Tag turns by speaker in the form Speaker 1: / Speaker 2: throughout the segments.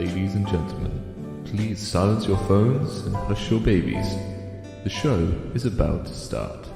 Speaker 1: Ladies and gentlemen, please silence your phones and hush your babies. The show is about to start.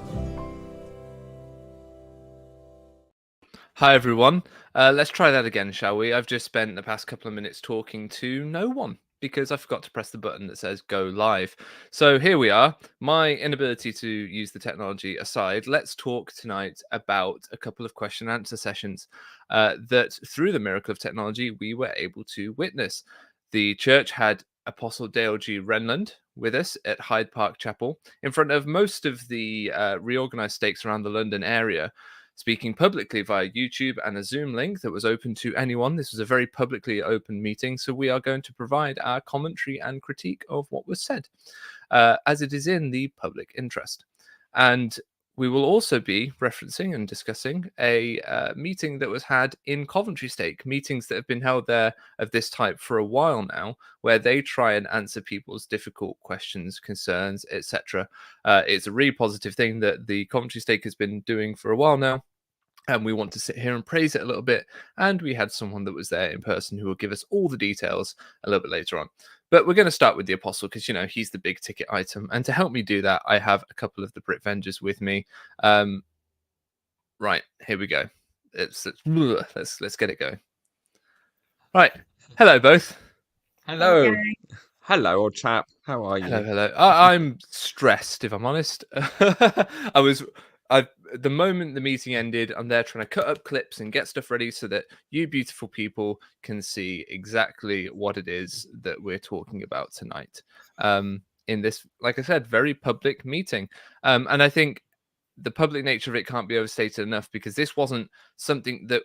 Speaker 2: Hi everyone, let's try that again, shall we? I've just spent the past couple of minutes talking to no one because I forgot to press the button that says go live. So here we are. My inability to use the technology aside, let's talk tonight about a couple of question and answer sessions that through the miracle of technology we were able to witness. The church had Apostle Dale G. Renlund with us at Hyde Park Chapel in front of most of the reorganized stakes around the London area, speaking publicly via YouTube and a Zoom link that was open to anyone. This was a very publicly open meeting, so we are going to provide our commentary and critique of what was said, as it is in the public interest. And we will also be referencing and discussing a meeting that was had in Coventry Stake, meetings that have been held there of this type for a while now, where they try and answer people's difficult questions, concerns, etc. It's a really positive thing that the Coventry Stake has been doing for a while now. And we want to sit here and praise it a little bit. And we had someone that was there in person who will give us all the details a little bit later on. But we're going to start with the Apostle because, you know, he's the big ticket item. And to help me do that, I have a couple of the Brit Vengers with me. Right, here we go. Let's get it going. Right. Hello, both.
Speaker 3: Hello.
Speaker 4: Okay.
Speaker 3: Hello, old chap. How are you?
Speaker 2: Hello. I'm stressed, if I'm honest. The moment the meeting ended, I'm there trying to cut up clips and get stuff ready so that you beautiful people can see exactly what it is that we're talking about tonight. In this, like I said, very public meeting. And I think the public nature of it can't be overstated enough, because this wasn't something that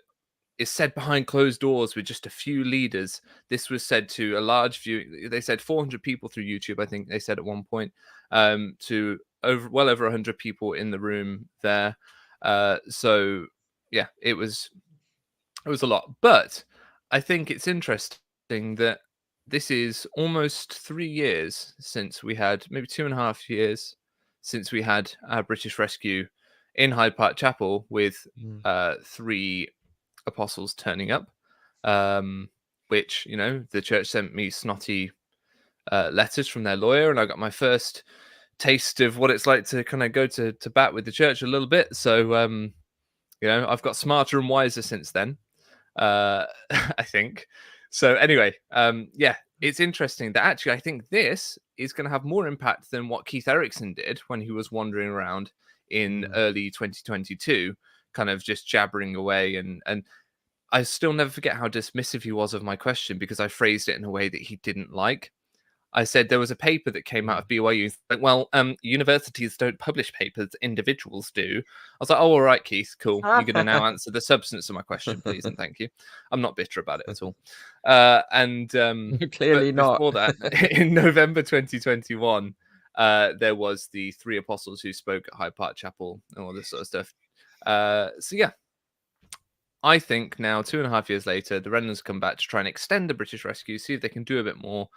Speaker 2: is said behind closed doors with just a few leaders. This was said to a large view. They said 400 people through YouTube, I think they said at one point, to well over 100 people in the room there. So yeah, it was a lot. But I think it's interesting that this is almost 3 years since we had, maybe 2.5 years since we had our British rescue in Hyde Park Chapel with 3 apostles turning up, which, you know, the church sent me snotty letters from their lawyer, and I got my first taste of what it's like to kind of go to bat with the church a little bit. So you know, I've got smarter and wiser since then, I think. So anyway, yeah, it's interesting that actually I think this is going to have more impact than what Keith Erickson did when he was wandering around in early 2022, kind of just jabbering away. And I still never forget how dismissive he was of my question, because I phrased it in a way that he didn't like. I said there was a paper that came out of BYU. Like, well, universities don't publish papers, individuals do. I was like, oh, all right, Keith, cool. You're going to now answer the substance of my question, please, and thank you. I'm not bitter about it at all.
Speaker 3: Clearly not.
Speaker 2: Before that, in November 2021, there was the 3 apostles who spoke at Hyde Park Chapel and all this sort of stuff. So yeah, I think now 2.5 years later, the Renlunds come back to try and extend the British rescue, see if they can do a bit more.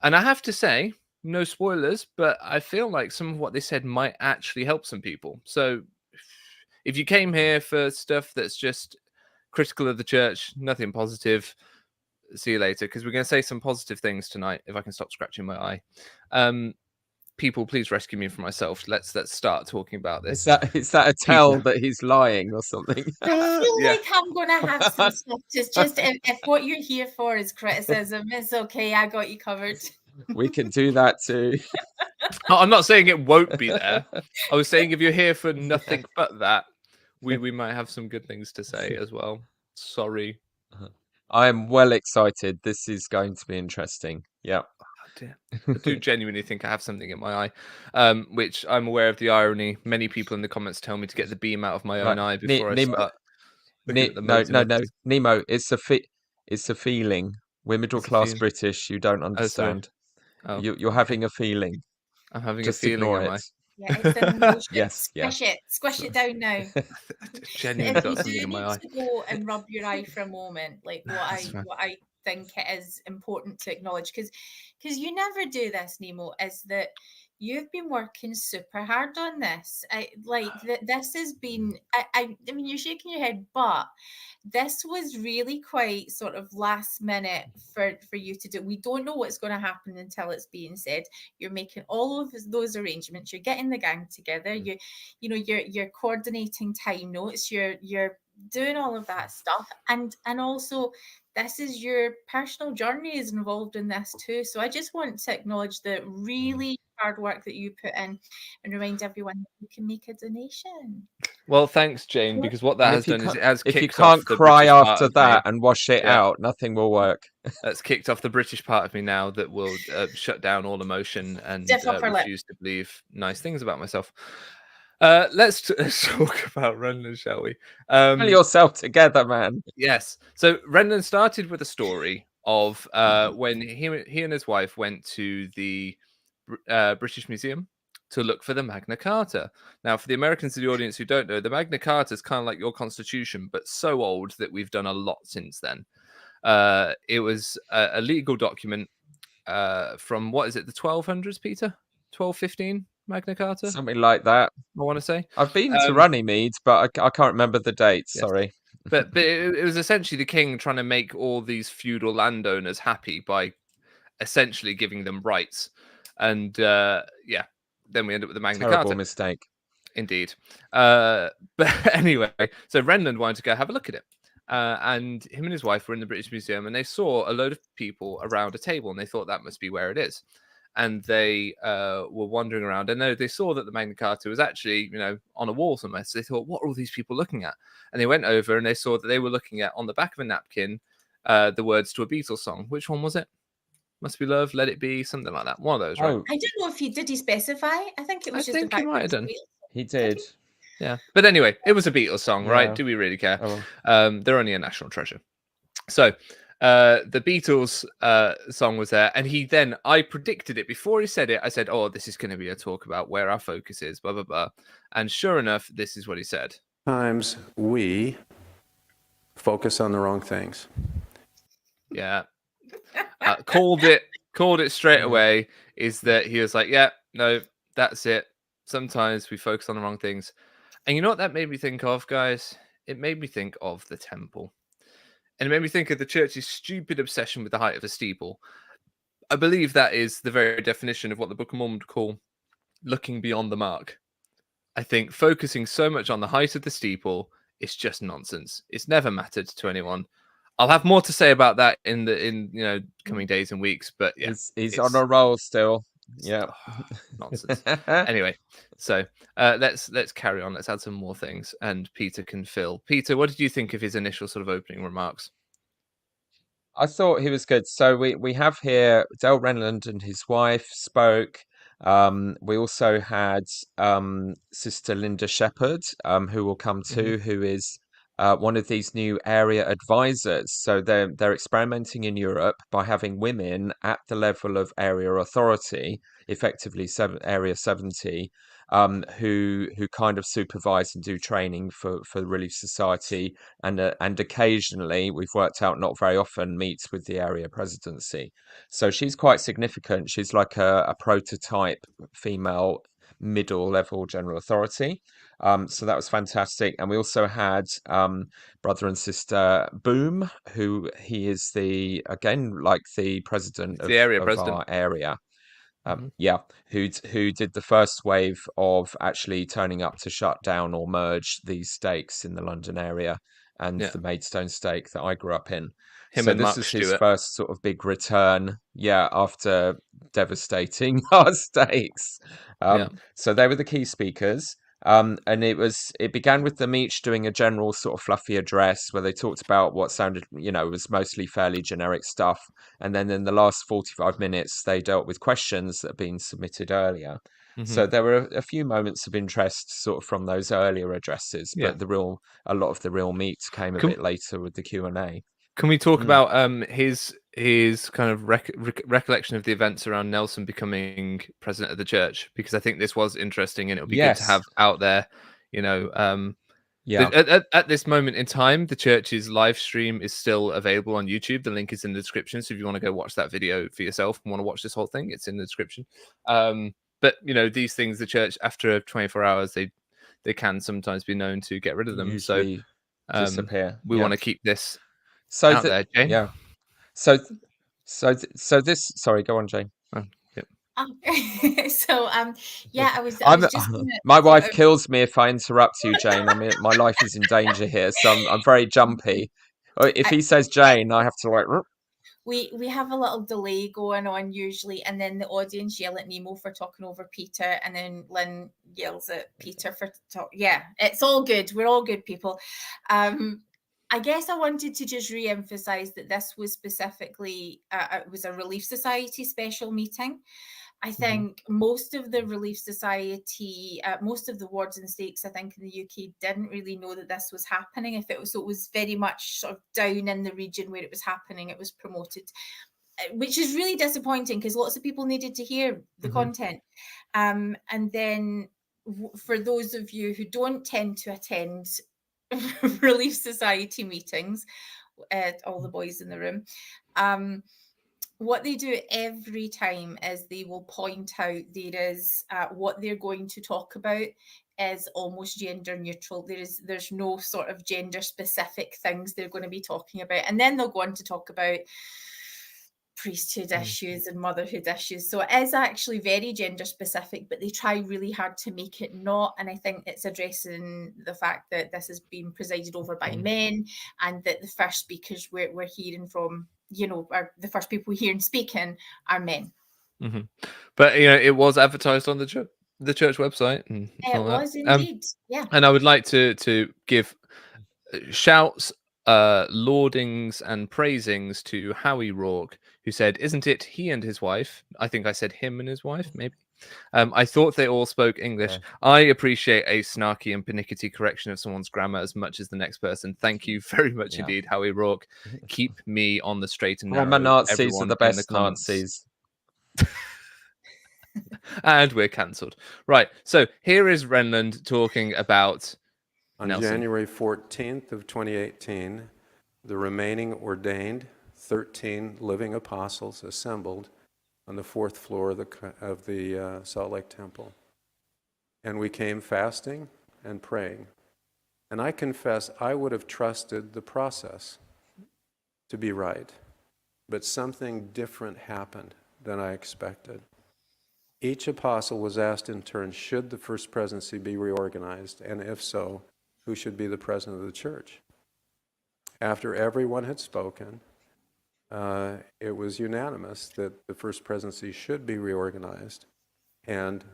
Speaker 2: And I have to say, no spoilers, but I feel like some of what they said might actually help some people. So if you came here for stuff that's just critical of the church, nothing positive, see you later, because we're going to say some positive things tonight, if I can stop scratching my eye. People, please rescue me from myself. Let's start talking about this.
Speaker 3: Is that a tell that he's lying or something?
Speaker 4: I feel like I'm going to have some stuff. Just if what you're here for is criticism, it's okay. I got you covered.
Speaker 3: We can do that too.
Speaker 2: I'm not saying it won't be there. I was saying if you're here for nothing but that, we might have some good things to say as well. Sorry.
Speaker 3: I am well excited. This is going to be interesting. Yeah.
Speaker 2: I do genuinely think I have something in my eye, which I'm aware of the irony. Many people in the comments tell me to get the beam out of my own eye before I start.
Speaker 3: No, Nemo. It's a feeling. We're middle class British. You don't understand. You're having a feeling.
Speaker 2: I'm having
Speaker 3: Just
Speaker 2: a feeling.
Speaker 3: ignore
Speaker 2: Am
Speaker 3: it.
Speaker 4: Yeah, it's an emotion.
Speaker 3: Yes,
Speaker 4: Squish it down now.
Speaker 2: Genuinely got
Speaker 4: If
Speaker 2: something
Speaker 4: you
Speaker 2: in
Speaker 4: do
Speaker 2: my
Speaker 4: need
Speaker 2: eye.
Speaker 4: to go and rub your eye for a moment, like what I think it is important to acknowledge, because you never do this, Nemo, is that you've been working super hard on this. This has been, I mean, you're shaking your head, but this was really quite sort of last minute for you to do. We don't know what's going to happen until it's being said. You're making all of those arrangements. You're getting the gang together. You're coordinating time notes. You're doing all of that stuff, and also this is your personal journey is involved in this too. So I just want to acknowledge the really hard work that you put in and remind everyone that you can make a donation.
Speaker 2: Well, thanks, Jane, because what that has done is it has
Speaker 3: if you
Speaker 2: kicked off
Speaker 3: can't
Speaker 2: the
Speaker 3: cry
Speaker 2: British part
Speaker 3: after
Speaker 2: of
Speaker 3: that
Speaker 2: me.
Speaker 3: and wash it out, nothing will work.
Speaker 2: That's kicked off the British part of me now that will shut down all emotion and refuse to believe nice things about myself. Let's talk about Renlund, shall we?
Speaker 3: Pull yourself together, man.
Speaker 2: Yes. So Renlund started with a story of when he and his wife went to the British Museum to look for the Magna Carta. Now, for the Americans in the audience who don't know, the Magna Carta is kind of like your Constitution, but so old that we've done a lot since then. It was a legal document from, what is it, the 1200s, Peter? 1215 Magna Carta?
Speaker 3: Something like that.
Speaker 2: I want to say.
Speaker 3: I've been to Runnymede, but I can't remember the dates. Yes. Sorry.
Speaker 2: But it was essentially the king trying to make all these feudal landowners happy by essentially giving them rights. And then we end up with the Magna Carta.
Speaker 3: Terrible mistake.
Speaker 2: Indeed. But anyway, so Renlund wanted to go have a look at it. And him and his wife were in the British Museum, and they saw a load of people around a table, and they thought that must be where it is. And they were wandering around, and they saw that the Magna Carta was actually, on a wall somewhere. So they thought, what are all these people looking at? And they went over, and they saw that they were looking at, on the back of a napkin, the words to a Beatles song. Which one was it? Must Be Love, Let It Be, something like that. One of those, right?
Speaker 4: I don't know if did he specify? I think it was just.
Speaker 2: I think he might have done.
Speaker 3: He did.
Speaker 2: Yeah, but anyway, it was a Beatles song, right? Do we really care? Oh. They're only a national treasure. So the Beatles song was there, and I predicted it before he said it. I said, oh, this is going to be a talk about where our focus is, blah, blah, blah. And sure enough, this is what he said.
Speaker 5: Sometimes we focus on the wrong things.
Speaker 2: Yeah. Called it straight away. Is that he was like, yeah, no, that's it. Sometimes we focus on the wrong things. And you know what that made me think of, guys? It made me think of the temple. And it made me think of the church's stupid obsession with the height of a steeple. I believe that is the very definition of what the Book of Mormon would call looking beyond the mark. I think focusing so much on the height of the steeple is just nonsense. It's never mattered to anyone. I'll have more to say about that in coming days and weeks. But yeah,
Speaker 3: he's on a roll still. Yeah,
Speaker 2: nonsense. Anyway, so let's carry on. Let's add some more things, and Peter can fill. Peter, what did you think of his initial sort of opening remarks?
Speaker 3: I thought he was good. So we have here Del Renlund and his wife spoke. We also had Sister Linda Shepherd, who will come to, who is one of these new area advisors. So they're experimenting in Europe by having women at the level of area authority, effectively Area 70, who kind of supervise and do training for the Relief Society, and occasionally, we've worked out not very often, meets with the area presidency. So she's quite significant. She's like a prototype female middle level general authority. So that was fantastic. And we also had brother and sister Boom, who he is the president of our area. Who did the first wave of actually turning up to shut down or merge these stakes in the London area and the Maidstone stake that I grew up in. So this is his first sort of big return, after devastating our stakes. So they were the key speakers. And it began with them each doing a general sort of fluffy address where they talked about what sounded, was mostly fairly generic stuff. And then in the last 45 minutes, they dealt with questions that had been submitted earlier. So there were a few moments of interest sort of from those earlier addresses, but a lot of the real meat came a bit later with the Q&A.
Speaker 2: Can we talk about his kind of recollection of the events around Nelson becoming president of the church? Because I think this was interesting, and it would be good to have out there. At this moment in time, the church's live stream is still available on YouTube. The link is in the description. So if you want to go watch that video for yourself and want to watch this whole thing, it's in the description. But these things, the church, after 24 hours, they can sometimes be known to get rid of them.
Speaker 3: Usually
Speaker 2: So
Speaker 3: disappear.
Speaker 2: we
Speaker 3: Yeah.
Speaker 2: want to keep this
Speaker 3: So
Speaker 2: out there, Jane.
Speaker 3: yeah. So this. Sorry, go on, Jane.
Speaker 2: Oh, yeah.
Speaker 4: So yeah, I was
Speaker 3: I'm,
Speaker 4: just gonna
Speaker 3: my
Speaker 4: sort
Speaker 3: wife
Speaker 4: of-
Speaker 3: kills me if I interrupt you, Jane. I mean, my life is in danger here, so I'm very jumpy. If he says Jane, I have to like.
Speaker 4: we have a little delay going on usually, and then the audience yell at Nemo for talking over Peter, and then Lynn yells at Peter for talk. Yeah, it's all good. We're all good people. I guess I wanted to just re-emphasize that this was specifically it was a Relief Society special meeting. I think most of the Relief Society, most of the wards and stakes, I think in the UK didn't really know that this was happening. If it was, so it was very much sort of down in the region where it was happening. It was promoted, which is really disappointing because lots of people needed to hear the content. And then for those of you who don't tend to attend Relief Society meetings, all the boys in the room, what they do every time is they will point out there is what they're going to talk about is almost gender neutral. There's no sort of gender specific things they're going to be talking about, and then they'll go on to talk about priesthood issues and motherhood issues. So it is actually very gender specific, but they try really hard to make it not. And I think it's addressing the fact that this is being presided over by men, and that the first speakers we're hearing from, are the first people hearing speaking are men.
Speaker 2: But it was advertised on the church website. And
Speaker 4: It was indeed, yeah.
Speaker 2: And I would like to give shouts, laudings, and praisings to Howie Rourke, who said, "Isn't it he and his wife?" I think I said him and his wife, maybe. I thought they all spoke English.
Speaker 3: Yeah.
Speaker 2: I appreciate a snarky and pernickety correction of someone's grammar as much as the next person. Thank you very much indeed, Howie Rourke. Keep me on the straight and narrow.
Speaker 3: Grammar Nazis
Speaker 2: everyone
Speaker 3: are the
Speaker 2: in
Speaker 3: best
Speaker 2: comments.
Speaker 3: Nazis.
Speaker 2: And we're cancelled. Right. So here is Renlund talking about
Speaker 5: On
Speaker 2: Nelson.
Speaker 5: January 14th of 2018, the remaining ordained 13 living apostles assembled on the 4th floor of the Salt Lake Temple. And we came fasting and praying. And I confess I would have trusted the process to be right, but something different happened than I expected. Each apostle was asked in turn, should the First Presidency be reorganized? And if so, who should be the president of the church? After everyone had spoken, it was unanimous that the First Presidency should be reorganized and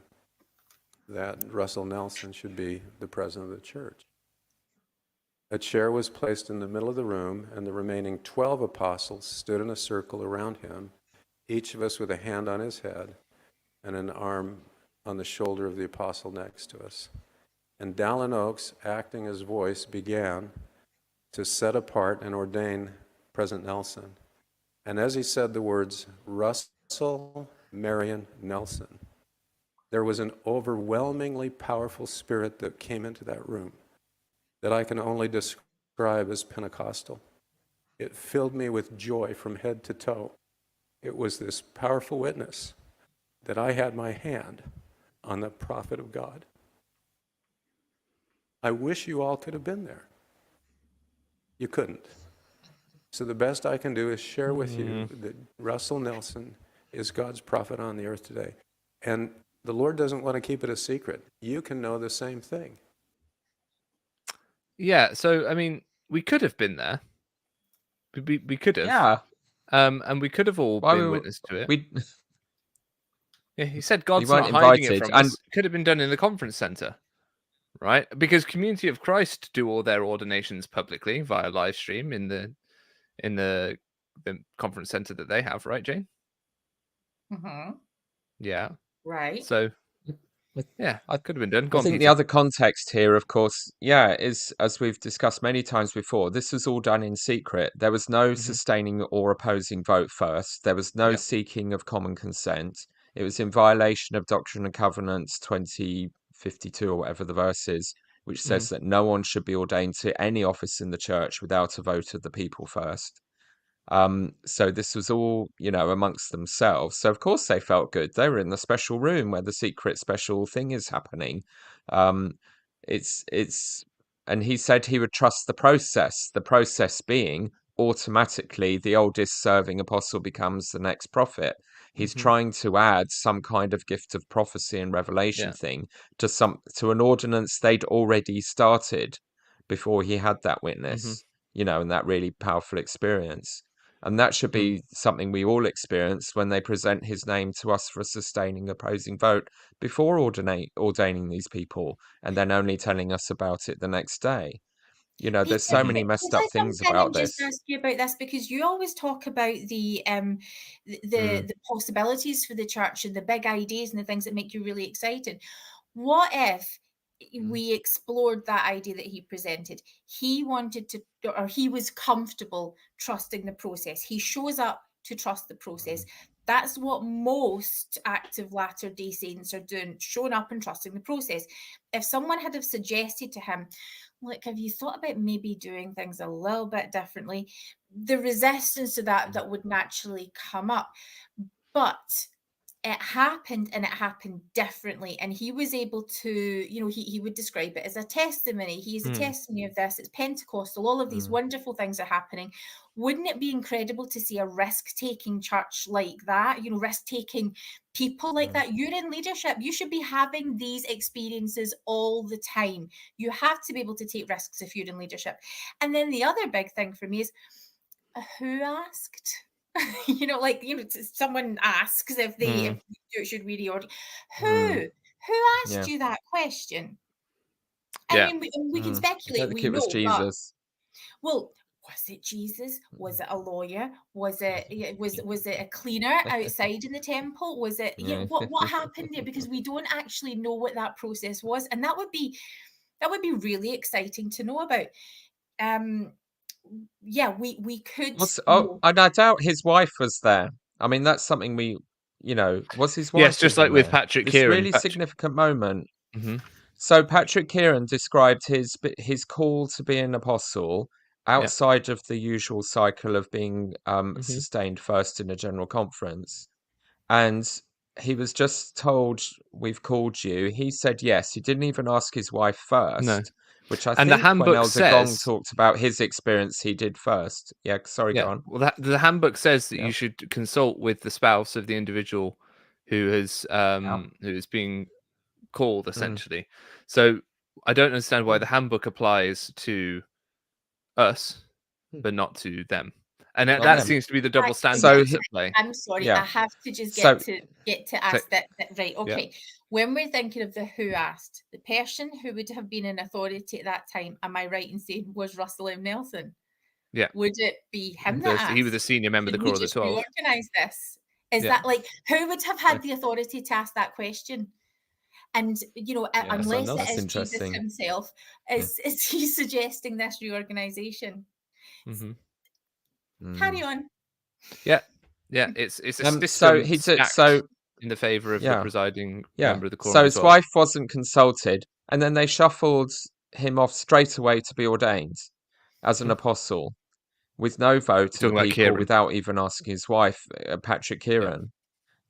Speaker 5: that Russell Nelson should be the president of the church. A chair was placed in the middle of the room, and the remaining 12 apostles stood in a circle around him, each of us with a hand on his head and an arm on the shoulder of the apostle next to us. And Dallin Oaks, acting as voice, began to set apart and ordain President Nelson. And as he said the words, Russell Marion Nelson, there was an overwhelmingly powerful spirit that came into that room that I can only describe as Pentecostal. It filled me with joy from head to toe. It was this powerful witness that I had my hand on the prophet of God. I wish you all could have been there. You couldn't. So the best I can do is share with you that Russell Nelson is God's prophet on the earth today. And the Lord doesn't want to keep it a secret. You can know the same thing.
Speaker 2: Yeah, so I mean, we could have been there. We could have.
Speaker 3: Yeah.
Speaker 2: And we could have all been witness to it. Yeah, he said God's not hiding it from us. It could have been done in the conference center, right? Because Community of Christ do all their ordinations publicly via live stream in the conference center that they have, right, Jane? Yeah.
Speaker 4: Right.
Speaker 2: So yeah, it could have been done. Go
Speaker 3: I
Speaker 2: on,
Speaker 3: think
Speaker 2: Peter.
Speaker 3: the other context here, of course, is, as we've discussed many times before, this was all done in secret. There was no sustaining or opposing vote first. There was no seeking of common consent. It was in violation of Doctrine and Covenants 2052 or whatever the verse is, which says that no one should be ordained to any office in the church without a vote of the people first. So this was all, amongst themselves. So of course they felt good. They were in the special room where the secret special thing is happening. Um, it's and he said he would trust the process being automatically the oldest serving apostle becomes the next prophet. He's trying to add some kind of gift of prophecy and revelation thing to an ordinance they'd already started before he had that witness, and that really powerful experience. And that should be something we all experience when they present his name to us for a sustaining opposing vote before ordaining these people, and then only telling us about it the next day. There's
Speaker 4: Peter,
Speaker 3: so many messed up
Speaker 4: could I jump
Speaker 3: things
Speaker 4: in
Speaker 3: about
Speaker 4: and just
Speaker 3: this.
Speaker 4: ask you about this, because you always talk about the possibilities for the church and the big ideas and the things that make you really excited. What if we explored that idea that he presented? He wanted to, or he was comfortable trusting the process. He shows up to trust the process. That's what most active Latter-day Saints are doing, showing up and trusting the process. If someone had have suggested to him, look, have you thought about maybe doing things a little bit differently? The resistance to that would naturally come up. But it happened, and it happened differently. And he was able to, he would describe it as a testimony. He is a testimony of this. It's Pentecostal. All of these wonderful things are happening. Wouldn't it be incredible to see a risk-taking church like that? Risk-taking people like that. You're in leadership. You should be having these experiences all the time. You have to be able to take risks if you're in leadership. And then the other big thing for me is, who asked? Someone asks if should we reorder. Who asked you that question? I mean, we can
Speaker 3: I
Speaker 4: speculate.
Speaker 3: don't think
Speaker 4: We
Speaker 3: it was
Speaker 4: know, but
Speaker 3: Jesus.
Speaker 4: well, was it Jesus? Was it a lawyer? Was it a cleaner outside in the temple? Was it what happened there? Because we don't actually know what that process was, and that would be really exciting to know about. We could know.
Speaker 3: And I doubt his wife was there. I mean, that's something was his wife?
Speaker 2: Yes, just like
Speaker 3: even
Speaker 2: with
Speaker 3: there?
Speaker 2: Patrick
Speaker 3: This
Speaker 2: Kieran.
Speaker 3: really significant moment.
Speaker 2: Mhm.
Speaker 3: So Patrick Kieran described his call to be an apostle outside of the usual cycle of being sustained first in a general conference. And he was just told, "We've called you." He said yes. He didn't even ask his wife first,
Speaker 2: No.
Speaker 3: which I
Speaker 2: And the
Speaker 3: think when
Speaker 2: handbook
Speaker 3: Elder Gong
Speaker 2: says,
Speaker 3: talked about his experience, he did first. Yeah, sorry, go on.
Speaker 2: well, the handbook says that
Speaker 3: Yeah.
Speaker 2: you should consult with the spouse of the individual who is being called, essentially. So I don't understand why the handbook applies to us, but not to them. And that seems to be the double standard that's at play.
Speaker 4: I'm sorry,
Speaker 3: Yeah.
Speaker 4: I have to just
Speaker 3: So-
Speaker 4: get to ask that. Right, okay. When we're thinking of the who asked, the person who would have been in authority at that time, am I right in saying was Russell M. Nelson?
Speaker 2: Yeah.
Speaker 4: Would it be him that asked?
Speaker 2: He was the senior member of the Quorum of the 12.
Speaker 4: Reorganize this? Is that like, who would have had the authority to ask that question? And unless it is Jesus himself, is he suggesting this reorganization? Carry on.
Speaker 2: Yeah, it's a system stacked in the favor of the presiding member of the Quorum.
Speaker 3: So his wife wasn't consulted, and then they shuffled him off straight away to be ordained as an apostle with no vote of the people,
Speaker 2: Kieran.
Speaker 3: without even asking his wife, Patrick Kieran.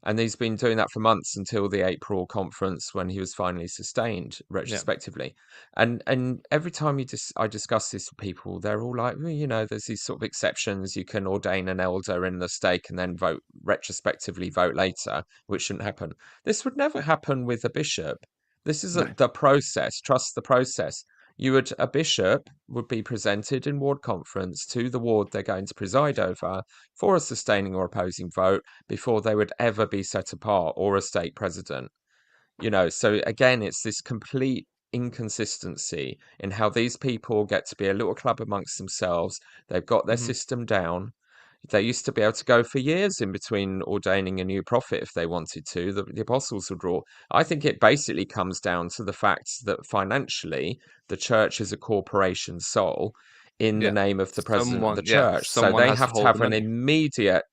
Speaker 3: And he's been doing that for months until the April conference when he was finally sustained retrospectively. And every time I discuss this with people, they're all like, well, there's these sort of exceptions. You can ordain an elder in the stake and then retrospectively vote later, which shouldn't happen. This would never happen with a bishop. This is the process. Trust the process. A bishop would be presented in ward conference to the ward they're going to preside over for a sustaining or opposing vote before they would ever be set apart, or a stake president. So again, it's this complete inconsistency in how these people get to be a little club amongst themselves. They've got their system down. They used to be able to go for years in between ordaining a new prophet if they wanted to. The apostles would rule. I think it basically comes down to the fact that financially, the church is a corporation soul in the name of the president of the church. So they have to have an immediate,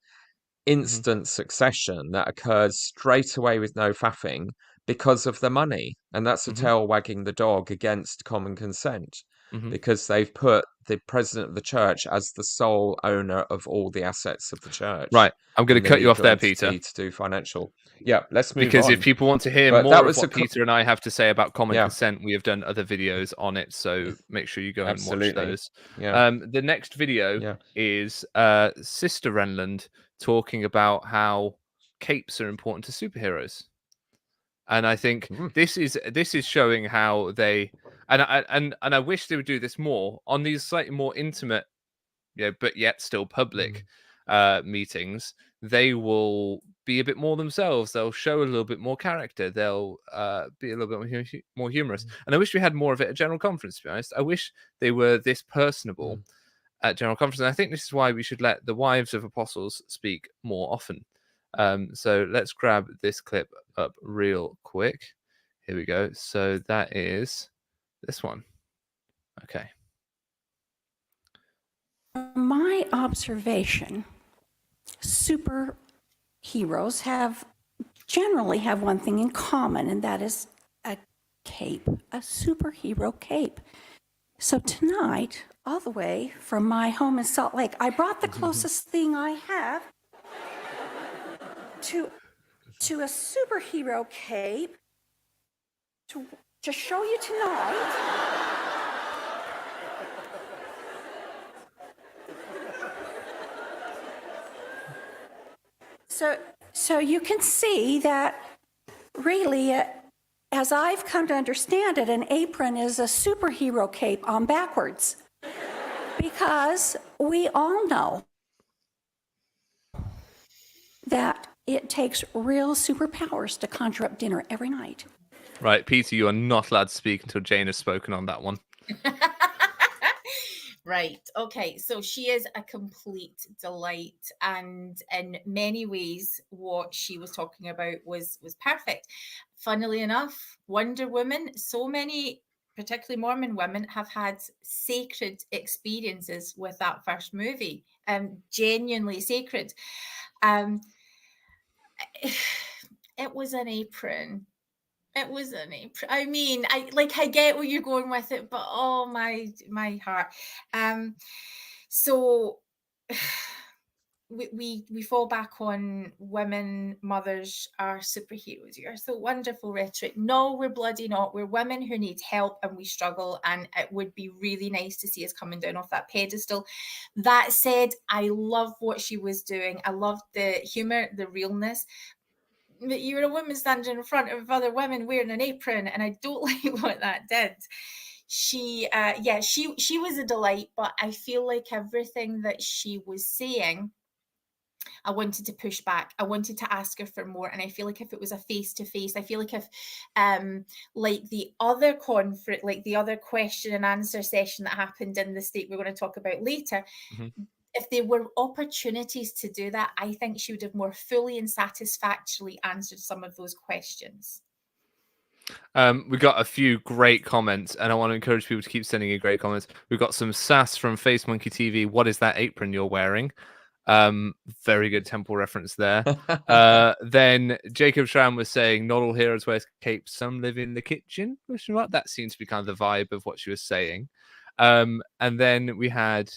Speaker 3: instant succession that occurs straight away with no faffing because of the money. And that's a tail wagging the dog against common consent. because they've put the president of the church as the sole owner of all the assets of the church.
Speaker 2: Right. I'm going
Speaker 3: and
Speaker 2: to
Speaker 3: the
Speaker 2: cut you off
Speaker 3: legal
Speaker 2: there,
Speaker 3: entity
Speaker 2: Peter.
Speaker 3: to do financial. Yeah, let's move
Speaker 2: Because
Speaker 3: on.
Speaker 2: if people want to hear
Speaker 3: But
Speaker 2: more
Speaker 3: that
Speaker 2: of
Speaker 3: was
Speaker 2: what Peter and I have to say about common
Speaker 3: Yeah.
Speaker 2: consent, we have done other videos on it. So make sure you go and watch
Speaker 3: Absolutely.
Speaker 2: those.
Speaker 3: Yeah.
Speaker 2: The next video
Speaker 3: Yeah.
Speaker 2: is Sister Renlund talking about how capes are important to superheroes. And I think this is showing how they and I wish they would do this more on these slightly more intimate, but yet still public meetings. They will be a bit more themselves. They'll show a little bit more character. They'll be a little bit more humorous. And I wish we had more of it at General Conference, to be honest. I wish they were this personable at General Conference. And I think this is why we should let the wives of apostles speak more often. So let's grab this clip up real quick. Here we go. So that is this one. Okay.
Speaker 6: My observation, superheroes generally have one thing in common, and that is a cape, a superhero cape. So tonight, all the way from my home in Salt Lake, I brought the closest thing I have to a superhero cape to show you tonight. So you can see that really, as I've come to understand it, an apron is a superhero cape on backwards, because we all know that it takes real superpowers to conjure up dinner every night.
Speaker 2: Right, Peter, you are not allowed to speak until Jane has spoken on that one.
Speaker 4: Right. Okay. So she is a complete delight, and in many ways, what she was talking about was perfect. Funnily enough, Wonder Woman. So many, particularly Mormon women, have had sacred experiences with that first movie. Genuinely sacred. It was an apron. It was an apron. I mean, I get where you're going with it, but oh my heart. So we fall back on women, mothers are superheroes. You're so wonderful rhetoric. No, we're bloody not. We're women who need help and we struggle, and it would be really nice to see us coming down off that pedestal. That said, I love what she was doing. I loved the humor, the realness. But you're a woman standing in front of other women wearing an apron, and I don't like what that did. She was a delight, but I feel like everything that she was saying, I wanted to push back. I wanted to ask her for more. And I feel like if it was a face-to-face, I feel like if like the other conference, like the other question and answer session that happened in the state we're going to talk about later, if there were opportunities to do that, I think she would have more fully and satisfactorily answered some of those questions.
Speaker 2: We got a few great comments, and I want to encourage people to keep sending in great comments. We've got some sass from Face Monkey TV. What is that apron you're wearing? Very good temple reference there. Then Jacob Schramm was saying, not all heroes wear capes, some live in the kitchen. That seems to be kind of the vibe of what she was saying. And then we had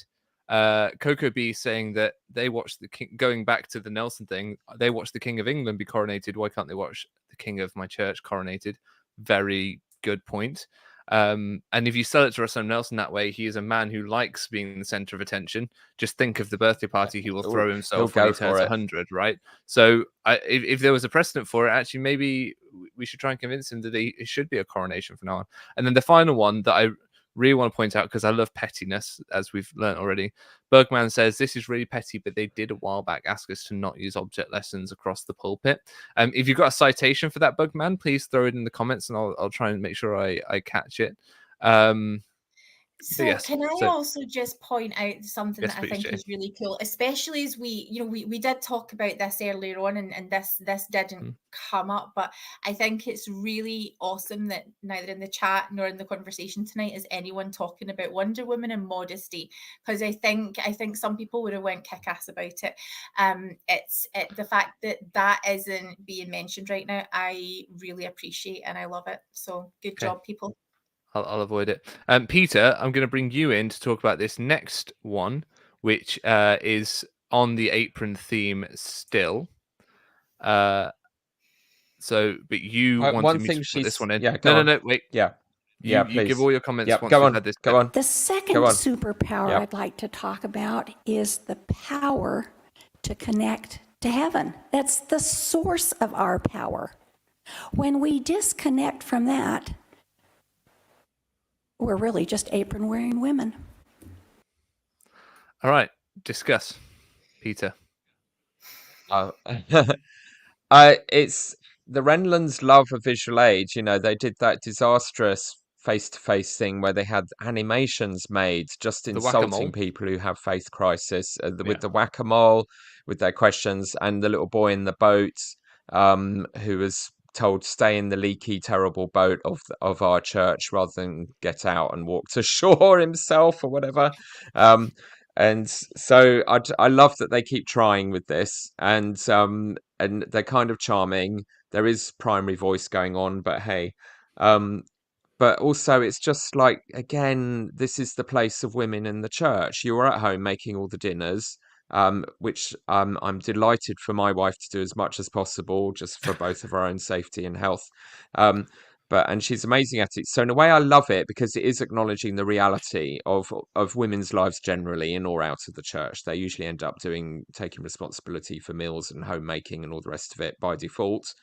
Speaker 2: Coco B saying that they watched the king, going back to the Nelson thing, they watched the King of England be coronated. Why can't they watch the King of my church coronated? Very good point. And if you sell it to Russell Nelson that way, he is a man who likes being the center of attention. Just think of the birthday party he will throw himself when he turns 100, right? So if there was a precedent for it, actually, maybe we should try and convince him that it should be a coronation from now on. And then the final one that I really want to point out, because I love pettiness, as we've learned already. Bergman says, this is really petty, but they did a while back ask us to not use object lessons across the pulpit. If you've got a citation for that, Bergman, please throw it in the comments and I'll try and make sure I catch it.
Speaker 4: So
Speaker 2: yes,
Speaker 4: can I also just point out something
Speaker 2: Yes,
Speaker 4: that I
Speaker 2: please,
Speaker 4: think
Speaker 2: Jane.
Speaker 4: is really cool, especially as we did talk about this earlier on, and this didn't come up, but I think it's really awesome that neither in the chat nor in the conversation tonight is anyone talking about Wonder Woman and modesty, because I think some people would have went kick-ass about it. It's the fact that isn't being mentioned right now, I really appreciate and I love it. So good job, people.
Speaker 2: I'll avoid it. Peter, I'm going to bring you in to talk about this next one, which is on the apron theme still. But you
Speaker 3: One
Speaker 2: wanted me
Speaker 3: thing
Speaker 2: to put this
Speaker 3: she's
Speaker 2: one in.
Speaker 3: yeah, go on.
Speaker 2: No, wait.
Speaker 3: Yeah,
Speaker 2: You give
Speaker 3: please.
Speaker 2: all your comments
Speaker 3: Yep,
Speaker 2: once
Speaker 3: go
Speaker 2: we've
Speaker 3: on,
Speaker 2: had this.
Speaker 3: go on.
Speaker 6: The second
Speaker 3: Go on.
Speaker 6: superpower
Speaker 3: Yep.
Speaker 6: I'd like to talk about is the power to connect to heaven. That's the source of our power. When we disconnect from that, we're really just apron wearing women.
Speaker 2: All right, discuss, Peter.
Speaker 3: It's the Renlunds love a visual aid. You know, they did that disastrous face-to-face thing where they had animations made just
Speaker 2: The
Speaker 3: insulting
Speaker 2: whack-a-mole.
Speaker 3: people who have faith crisis
Speaker 2: Yeah.
Speaker 3: with the whack-a-mole, with their questions, and the little boy in the boat who was told stay in the leaky, terrible boat of our church rather than get out and walk to shore himself or whatever. And so I love that they keep trying with this, and they're kind of charming. There is primary voice going on, but hey, but also it's just like, again, this is the place of women in the church. You are at home making all the dinners, which I'm delighted for my wife to do as much as possible, just for both of our own safety and health. And she's amazing at it. So in a way, I love it because it is acknowledging the reality of women's lives generally in or out of the church. They usually end up taking responsibility for meals and homemaking and all the rest of it by default,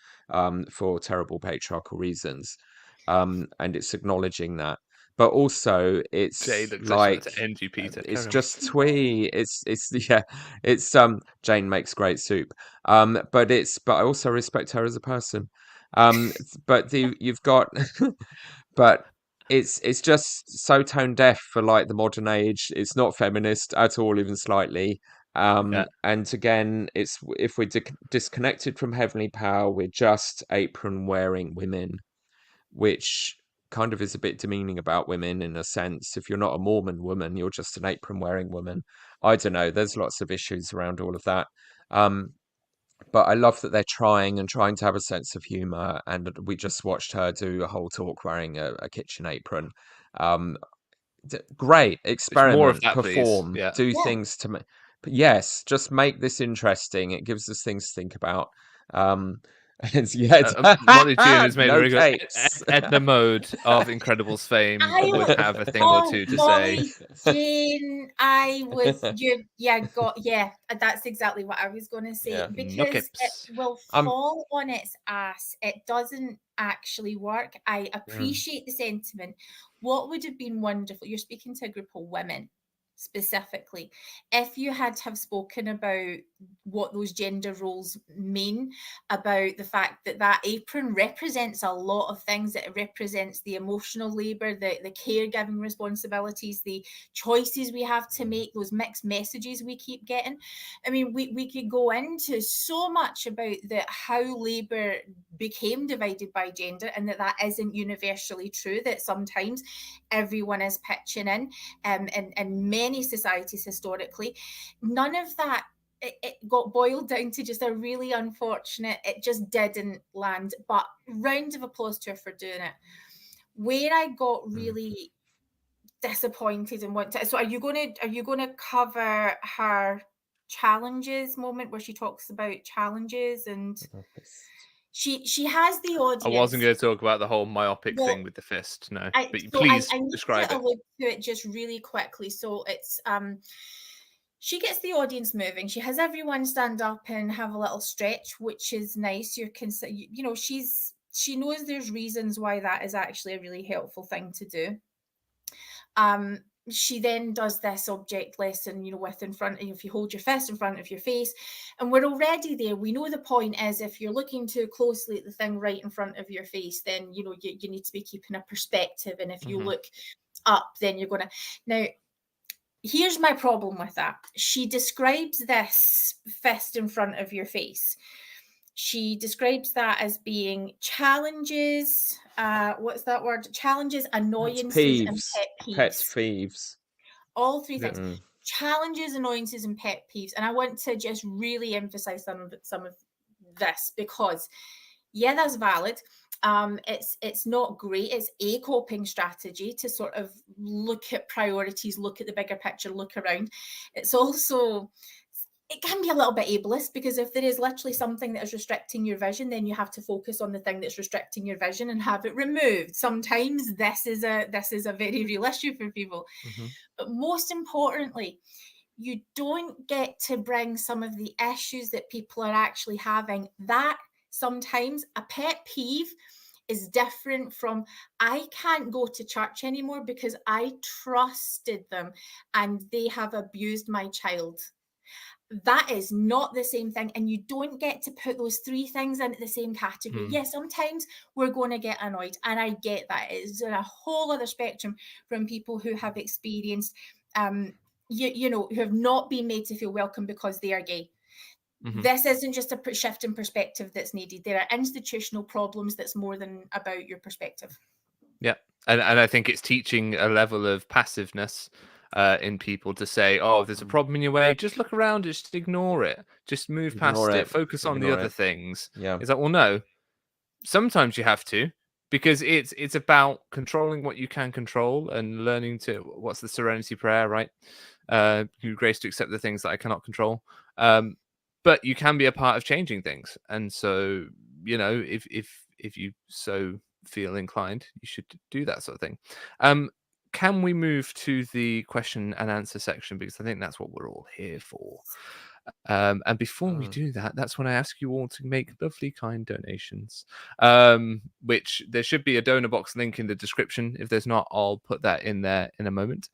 Speaker 3: for terrible patriarchal reasons. And it's acknowledging that. But also, it's
Speaker 2: Jay looks
Speaker 3: like
Speaker 2: to end you, Peter.
Speaker 3: it's
Speaker 2: Carry on.
Speaker 3: just twee. It's Jane makes great soup. But I also respect her as a person. You've got but it's just so tone deaf for like the modern age. It's not feminist at all, even slightly.
Speaker 2: Yeah.
Speaker 3: And again, it's if we're disconnected from heavenly power, we're just apron wearing women, which kind of is a bit demeaning about women in a sense. If you're not a Mormon woman, you're just an apron wearing woman. I don't know. There's lots of issues around all of that. But I love that they're trying to have a sense of humor. And we just watched her do a whole talk wearing a kitchen apron. Great experiment,
Speaker 2: more of that,
Speaker 3: perform,
Speaker 2: please. Yeah.
Speaker 3: do things to make. But yes, just make this interesting. It gives us things to think about.
Speaker 2: Molly June has made
Speaker 3: no
Speaker 2: a really good
Speaker 3: takes.
Speaker 2: Edna Mode of Incredibles fame would have a thing or two to say.
Speaker 4: Molly Jane, that's exactly what I was going to say,
Speaker 3: Yeah.
Speaker 4: because it
Speaker 2: Knips.
Speaker 4: will fall on its ass. It doesn't actually work. I appreciate the sentiment. What would have been wonderful, you're speaking to a group of women specifically, if you had to have spoken about what those gender roles mean, about the fact that that apron represents a lot of things. It represents the emotional labor, the caregiving responsibilities, the choices we have to make, those mixed messages we keep getting. I mean, we could go into so much about how labor became divided by gender, and that isn't universally true, that sometimes everyone is pitching in, and many societies historically. None of that, it got boiled down to just a really unfortunate, it just didn't land. But round of applause to her for doing it. Where I got really disappointed and so are you going to cover her challenges moment where she talks about challenges, and she has the audience.
Speaker 2: I wasn't going to talk about the whole myopic thing with the fist, no. But please describe it.
Speaker 4: Allude to it just really quickly. So it's she gets the audience moving. She has everyone stand up and have a little stretch, which is nice. She knows there's reasons why that is actually a really helpful thing to do. She then does this object lesson, with in front of you, if you hold your fist in front of your face, and we're already there. We know the point is, if you're looking too closely at the thing right in front of your face, then you need to be keeping a perspective, and if you look up, then you're going to. Now, here's my problem with that. She describes this fist in front of your face. She describes that as being challenges. What's that word? Challenges, annoyances, and pet peeves. All three things. Challenges, annoyances, and pet peeves. And I want to just really emphasize some of this, because, yeah, that's valid. It's not great. It's a coping strategy to sort of look at priorities, look at the bigger picture, look around. It's also, it can be a little bit ableist, because if there is literally something that is restricting your vision, then you have to focus on the thing that's restricting your vision and have it removed. Sometimes this is a very real issue for people. But most importantly, you don't get to bring some of the issues that people are actually having. That sometimes a pet peeve is different from, I can't go to church anymore because I trusted them and they have abused my child. That is not the same thing. And you don't get to put those three things into the same category. Yes, sometimes we're going to get annoyed. And I get that. It's a whole other spectrum from people who have experienced, you know, who have not been made to feel welcome because they are gay. This isn't just a shift in perspective that's needed. There are institutional problems that's more than about your perspective.
Speaker 2: Yeah. And I think it's teaching a level of passiveness in people to say, oh, if there's a problem in your way, just look around, just ignore it, just move past it, focus on the other things.
Speaker 3: Yeah.
Speaker 2: Is that, well, no, sometimes you have to, because it's about controlling what you can control and learning to, what's the serenity prayer, right? Give grace to accept the things that I cannot control. But you can be a part of changing things. And so, you know, if you so feel inclined, you should do that sort of thing. Can we move to the question and answer section? Because I think that's what we're all here for. And before we do that, that's when I ask you all to make lovely, kind donations, which there should be a donor box link in the description. If there's not, I'll put that in there in a moment.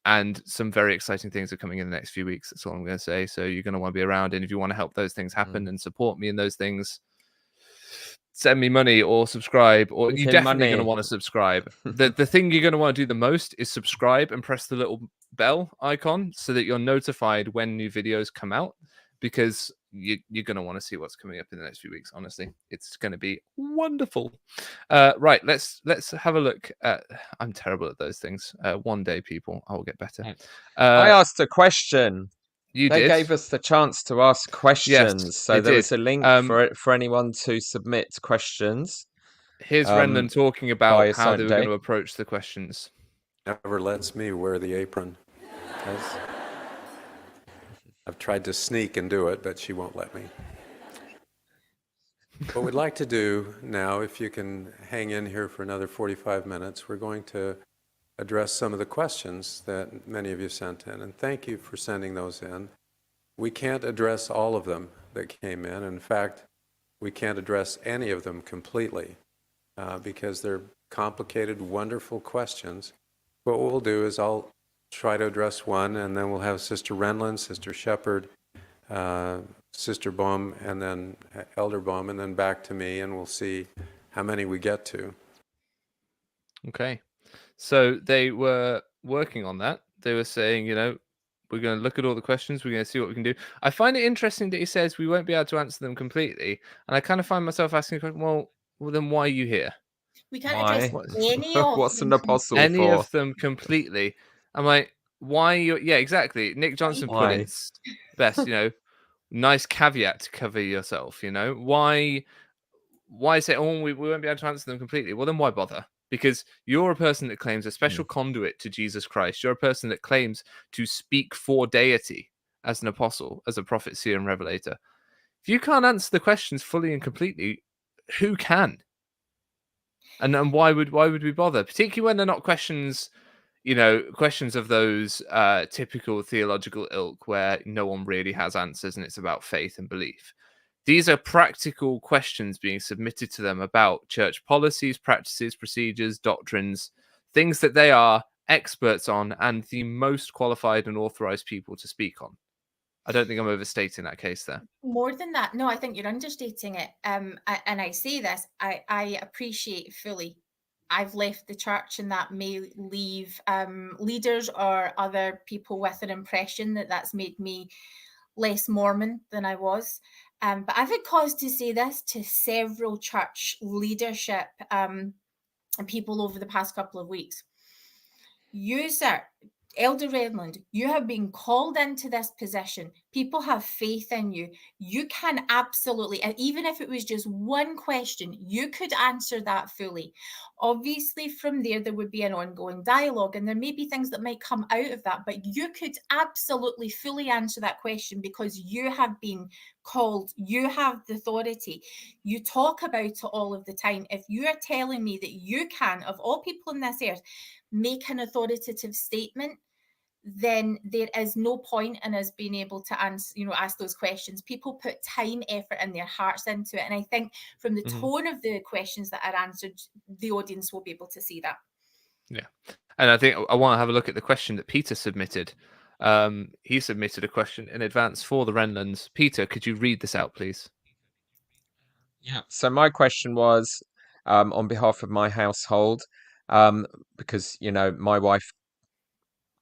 Speaker 2: And some very exciting things are coming in the next few weeks. That's all I'm going to say. So you're going to want to be around. And if you want to help those things happen and support me in those things, send me money or subscribe, or you're definitely going to want to subscribe. The thing you're going to want to do the most is subscribe and press the little bell icon so that you're notified when new videos come out, because you're going to want to see what's coming up in the next few weeks. Honestly, it's going to be wonderful. Right, let's have a look at, I'm terrible at those things. One day, people, I will get better.
Speaker 3: I asked a question.
Speaker 2: They
Speaker 3: gave us the chance to ask questions.
Speaker 2: Yes,
Speaker 3: so there was a link for anyone to submit questions.
Speaker 2: Here's Renlund talking about how they were going to approach the questions.
Speaker 5: Never lets me wear the apron. I've tried to sneak and do it, but she won't let me. What we'd like to do now, if you can hang in here for another 45 minutes, we're going to address some of the questions that many of you sent in. And thank you for sending those in. We can't address all of them that came in. In fact, we can't address any of them completely because they're complicated, wonderful questions. What we'll do is I'll try to address one, and then we'll have Sister Renlund, Sister Shepherd, Sister Baum, and then Elder Baum, and then back to me, and we'll see how many we get to.
Speaker 2: Okay. So they were working on that. They were saying, you know, we're going to look at all the questions. We're going to see what we can do. I find it interesting that he says we won't be able to answer them completely. And I kind of find myself asking, well, then why are you here?
Speaker 4: We can't address any of
Speaker 3: What's
Speaker 4: them.
Speaker 3: an apostle
Speaker 2: any
Speaker 3: for?
Speaker 2: of them completely. I'm like, why? Yeah, exactly. Nick Johnson put it best, you know, nice caveat to cover yourself, you know. Why say, oh, we won't be able to answer them completely? Well, then why bother? Because you're a person that claims a special conduit to Jesus Christ. You're a person that claims to speak for deity as an apostle, as a prophet, seer, and revelator. If you can't answer the questions fully and completely, who can? And why would we bother? Particularly when they're not questions, you know, questions of those typical theological ilk where no one really has answers and it's about faith and belief. These are practical questions being submitted to them about church policies, practices, procedures, doctrines, things that they are experts on and the most qualified and authorized people to speak on. I don't think I'm overstating that case there.
Speaker 4: More than that, no, I think you're understating it. And I say this, I appreciate fully. I've left the church, and that may leave leaders or other people with an impression that that's made me less Mormon than I was. But I've had cause to say this to several church leadership and people over the past couple of weeks. You, sir, Elder Renlund, you have been called into this position People have faith in you. You can absolutely, and even if it was just one question, you could answer that fully. Obviously, from there would be an ongoing dialogue, and there may be things that might come out of that, but you could absolutely fully answer that question because you have been called, you have the authority. You talk about it all of the time. If you are telling me that you can, of all people on this earth, make an authoritative statement, then there is no point in us being able to answer, ask those questions. People put time, effort, and their hearts into it. And I think from the tone of the questions that are answered, the audience will be able to see that.
Speaker 2: Yeah. And I think I want to have a look at the question that Peter submitted. He submitted a question in advance for the Renlunds. Peter, could you read this out, please?
Speaker 3: Yeah. So my question was, on behalf of my household, because my wife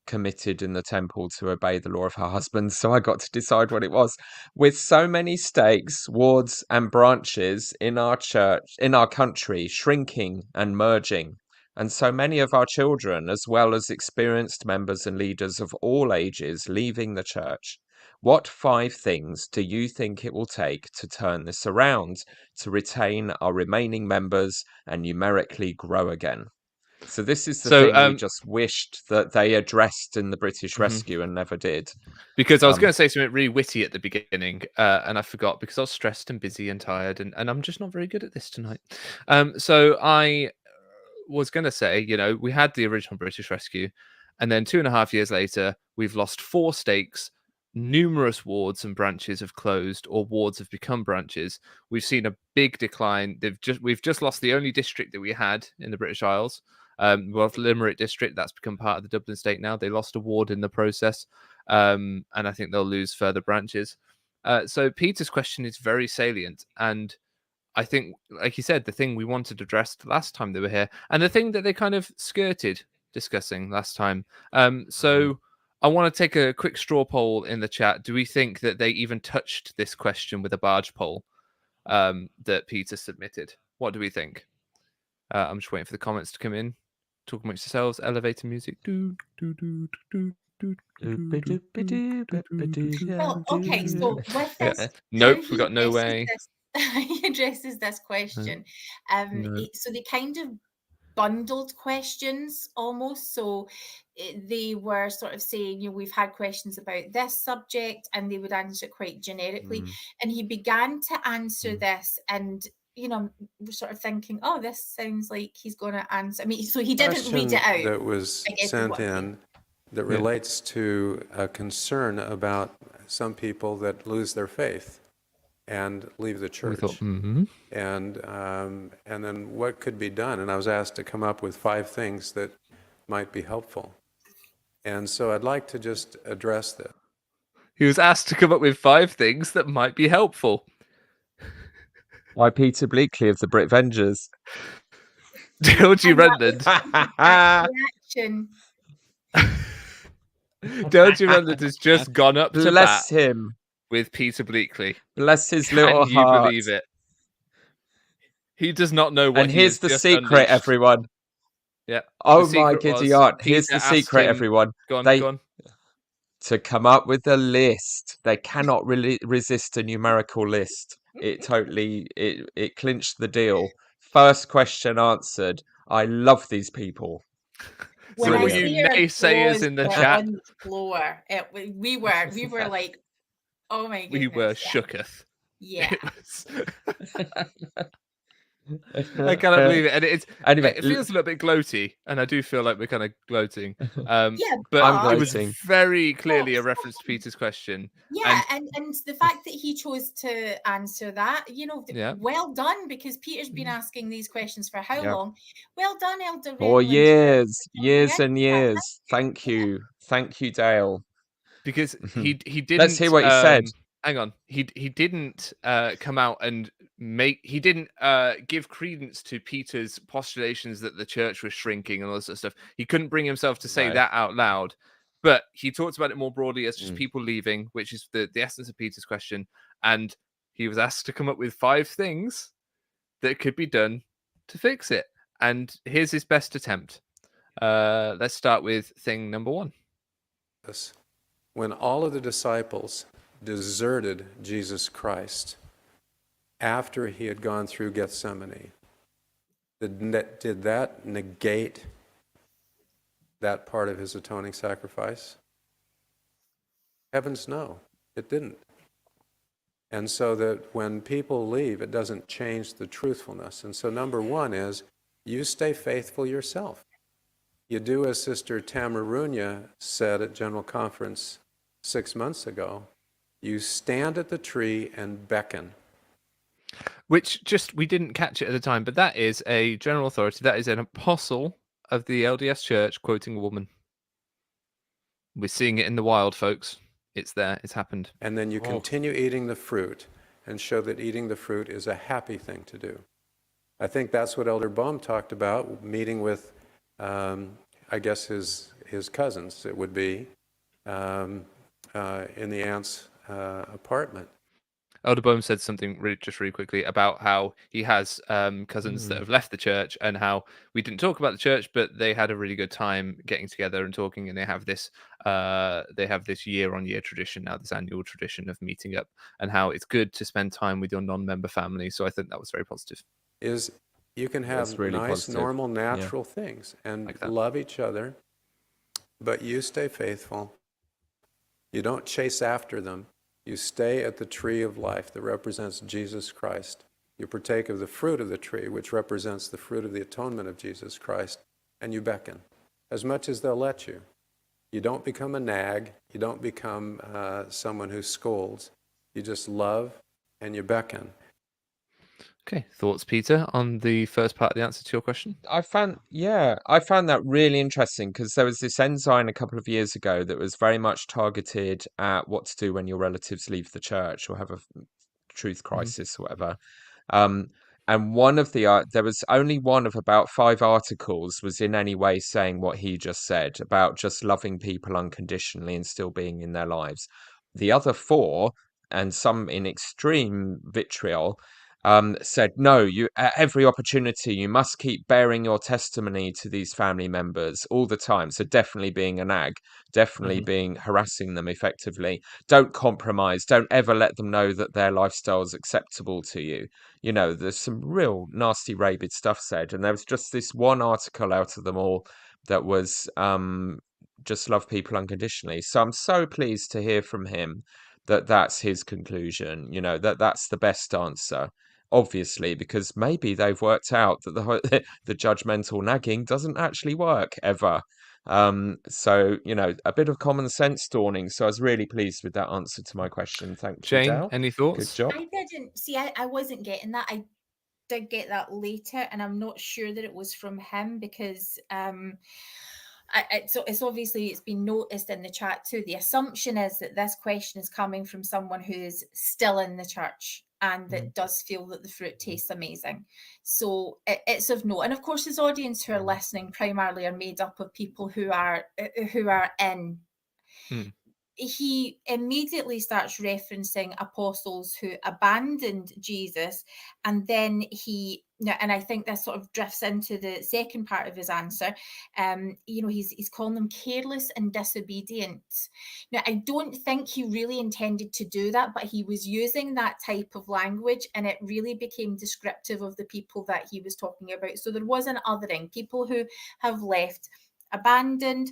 Speaker 3: committed in the temple to obey the law of her husband, so I got to decide what it was. With so many stakes, wards, and branches in our church, in our country, shrinking and merging, and so many of our children, as well as experienced members and leaders of all ages, leaving the church, what 5 things do you think it will take to turn this around, to retain our remaining members and numerically grow again? So this is the thing we just wished that they addressed in the British Rescue and never did.
Speaker 2: Because I was going to say something really witty at the beginning, and I forgot because I was stressed and busy and tired, and I'm just not very good at this tonight. So I was going to say, we had the original British Rescue, and then 2.5 years later, we've lost 4 stakes. Numerous wards and branches have closed, or wards have become branches. We've seen a big decline. We've just lost the only district that we had in the British Isles. Limerick district, that's become part of the Dublin state now. They lost a ward in the process, and I think they'll lose further branches. So Peter's question is very salient, and I think, like you said, the thing we wanted addressed last time they were here, and the thing that they kind of skirted discussing last time. So I want to take a quick straw poll in the chat. Do we think that they even touched this question with a barge poll that Peter submitted? What do we think? I'm just waiting for the comments to come in. Talk amongst yourselves. Elevator music.
Speaker 4: Well, okay, so with this,
Speaker 2: nope, we got no way.
Speaker 4: He addresses this question. So they kind of bundled questions almost. So they were sort of saying, we've had questions about this subject, and they would answer it quite generically. And he began to answer this, and we're sort of thinking, oh, this sounds like he's going to answer. I mean, so he didn't read it out.
Speaker 5: That was sent in that relates to a concern about some people that lose their faith and leave the church. And then what could be done? And I was asked to come up with 5 things that might be helpful. And so I'd like to just address this.
Speaker 2: He was asked to come up with 5 things that might be helpful.
Speaker 3: By Peter Bleakley of the Brit Vengers.
Speaker 2: Georgie Renlund.
Speaker 4: Reaction.
Speaker 2: Georgie Renlund has just gone up to
Speaker 3: Bless
Speaker 2: bat
Speaker 3: him.
Speaker 2: with Peter Bleakley.
Speaker 3: Bless his little
Speaker 2: Can you
Speaker 3: heart.
Speaker 2: believe it? He does not know what.
Speaker 3: And here's the secret, everyone.
Speaker 2: Yeah.
Speaker 3: Oh my giddy aunt. Here's the secret, everyone.
Speaker 2: Go on.
Speaker 3: To come up with a list. They cannot really resist a numerical list. It totally it clinched the deal. First question answered. I love these people.
Speaker 2: So were you naysayers in the chat?
Speaker 4: On the floor. We were like, oh my goodness.
Speaker 2: We were shooketh.
Speaker 4: Yeah.
Speaker 2: I cannot believe it. And it feels a little bit gloaty, and I do feel like we're kind of gloating. But it was very clearly a reference to Peter's question.
Speaker 4: Yeah, and the fact that he chose to answer that, well done, because Peter's been asking these questions for how long? Well done, Elder Renlund.
Speaker 3: For years and years. Thank you, Dale.
Speaker 2: Because he didn't.
Speaker 3: Let's hear what he said.
Speaker 2: Hang on, he didn't come out and he didn't give credence to Peter's postulations that the church was shrinking and all this sort of stuff. He couldn't bring himself to say that out loud, but he talked about it more broadly as just people leaving, which is the essence of Peter's question. And he was asked to come up with 5 things that could be done to fix it. And here's his best attempt. Let's start with thing number 1.
Speaker 5: When all of the disciples deserted Jesus Christ after he had gone through Gethsemane, did that negate that part of his atoning sacrifice? Heavens no, it didn't. And so that when people leave, it doesn't change the truthfulness. And so number one is, you stay faithful yourself. You do as Sister Tamarunya said at General Conference 6 months ago, you stand at the tree and beckon.
Speaker 2: Which we didn't catch it at the time, but that is a general authority. That is an apostle of the LDS Church quoting a woman. We're seeing it in the wild, folks. It's there. It's happened.
Speaker 5: And then you continue eating the fruit and show that eating the fruit is a happy thing to do. I think that's what Elder Bohm talked about, meeting with, I guess, his cousins, it would be, in the aunt's apartment.
Speaker 2: Elder Bohm said something really quickly about how he has cousins that have left the church, and how we didn't talk about the church, but they had a really good time getting together and talking, and they have this year-on-year tradition now, this annual tradition of meeting up, and how it's good to spend time with your non-member family. So I think that was very positive.
Speaker 5: Is you can have
Speaker 3: really
Speaker 5: nice,
Speaker 3: positive.
Speaker 5: normal, natural things and
Speaker 2: Like that.
Speaker 5: love each other, but you stay faithful. You don't chase after them. You stay at the tree of life that represents Jesus Christ. You partake of the fruit of the tree, which represents the fruit of the atonement of Jesus Christ, and you beckon as much as they'll let you. You don't become a nag. You don't become someone who scolds. You just love and you beckon.
Speaker 2: Okay, thoughts, Peter, on the first part of the answer to your question?
Speaker 3: I found that really interesting, because there was this ensign a couple of years ago that was very much targeted at what to do when your relatives leave the church or have a truth crisis or whatever. And one of there was only one of about 5 articles was in any way saying what he just said about just loving people unconditionally and still being in their lives. The other 4, and some in extreme vitriol, said, no, you at every opportunity, you must keep bearing your testimony to these family members all the time. So definitely being a nag, definitely being harassing them effectively. Don't compromise. Don't ever let them know that their lifestyle is acceptable to you. You know, there's some real nasty, rabid stuff said. And there was just this one article out of them all that was just love people unconditionally. So I'm so pleased to hear from him that that's his conclusion, you know, that's the best answer. Obviously, because maybe they've worked out that the judgmental nagging doesn't actually work ever. So, you know, a bit of common sense dawning. So I was really pleased with that answer to my question. Thank you,
Speaker 2: Jane,
Speaker 3: Dale.
Speaker 2: any
Speaker 3: Good
Speaker 2: thoughts?
Speaker 3: job.
Speaker 4: I didn't see. I wasn't getting that. I did get that later, and I'm not sure that it was from him, because it's obviously, it's been noticed in the chat too. The assumption is that this question is coming from someone who is still in the church and that does feel that the fruit tastes amazing. So it's of note. And of course, his audience who are listening primarily are made up of people who are in. He immediately starts referencing apostles who abandoned Jesus, and then and I think this sort of drifts into the second part of his answer. You know, he's calling them careless and disobedient. Now, I don't think he really intended to do that, but he was using that type of language, and it really became descriptive of the people that he was talking about. So there was an othering, people who have left, abandoned,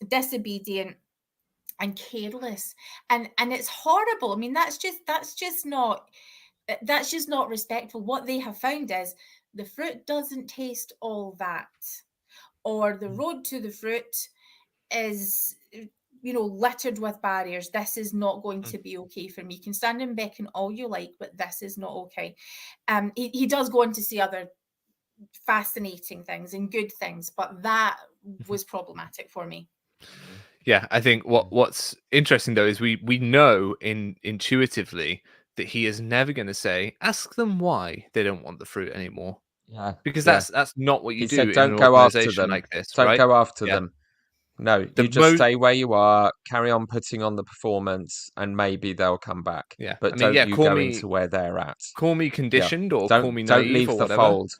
Speaker 4: disobedient, and careless, and it's horrible. I mean, that's just not respectful. What they have found is the fruit doesn't taste all that, or the road to the fruit is, you know, littered with barriers. This is not going to be okay for me. You can stand and beckon all you like, but this is not okay. He does go on to see other fascinating things and good things, but that was problematic for me.
Speaker 2: Yeah, I think what's interesting though is we know intuitively that he is never going to say, ask them why they don't want the fruit anymore,
Speaker 3: Yeah,
Speaker 2: because
Speaker 3: yeah.
Speaker 2: that's not what you
Speaker 3: He
Speaker 2: do
Speaker 3: said,
Speaker 2: in
Speaker 3: don't
Speaker 2: an
Speaker 3: go after
Speaker 2: organization
Speaker 3: them.
Speaker 2: like this,
Speaker 3: Don't
Speaker 2: right?
Speaker 3: go after
Speaker 2: Yeah.
Speaker 3: them. No,
Speaker 2: The
Speaker 3: you just
Speaker 2: mo-
Speaker 3: stay where you are, carry on putting on the performance, and maybe they'll come back.
Speaker 2: Yeah,
Speaker 3: But
Speaker 2: I mean,
Speaker 3: don't you go into where they're at.
Speaker 2: call me conditioned or
Speaker 3: Don't
Speaker 2: call me
Speaker 3: don't
Speaker 2: naive
Speaker 3: leave
Speaker 2: or
Speaker 3: the
Speaker 2: whatever.
Speaker 3: fold.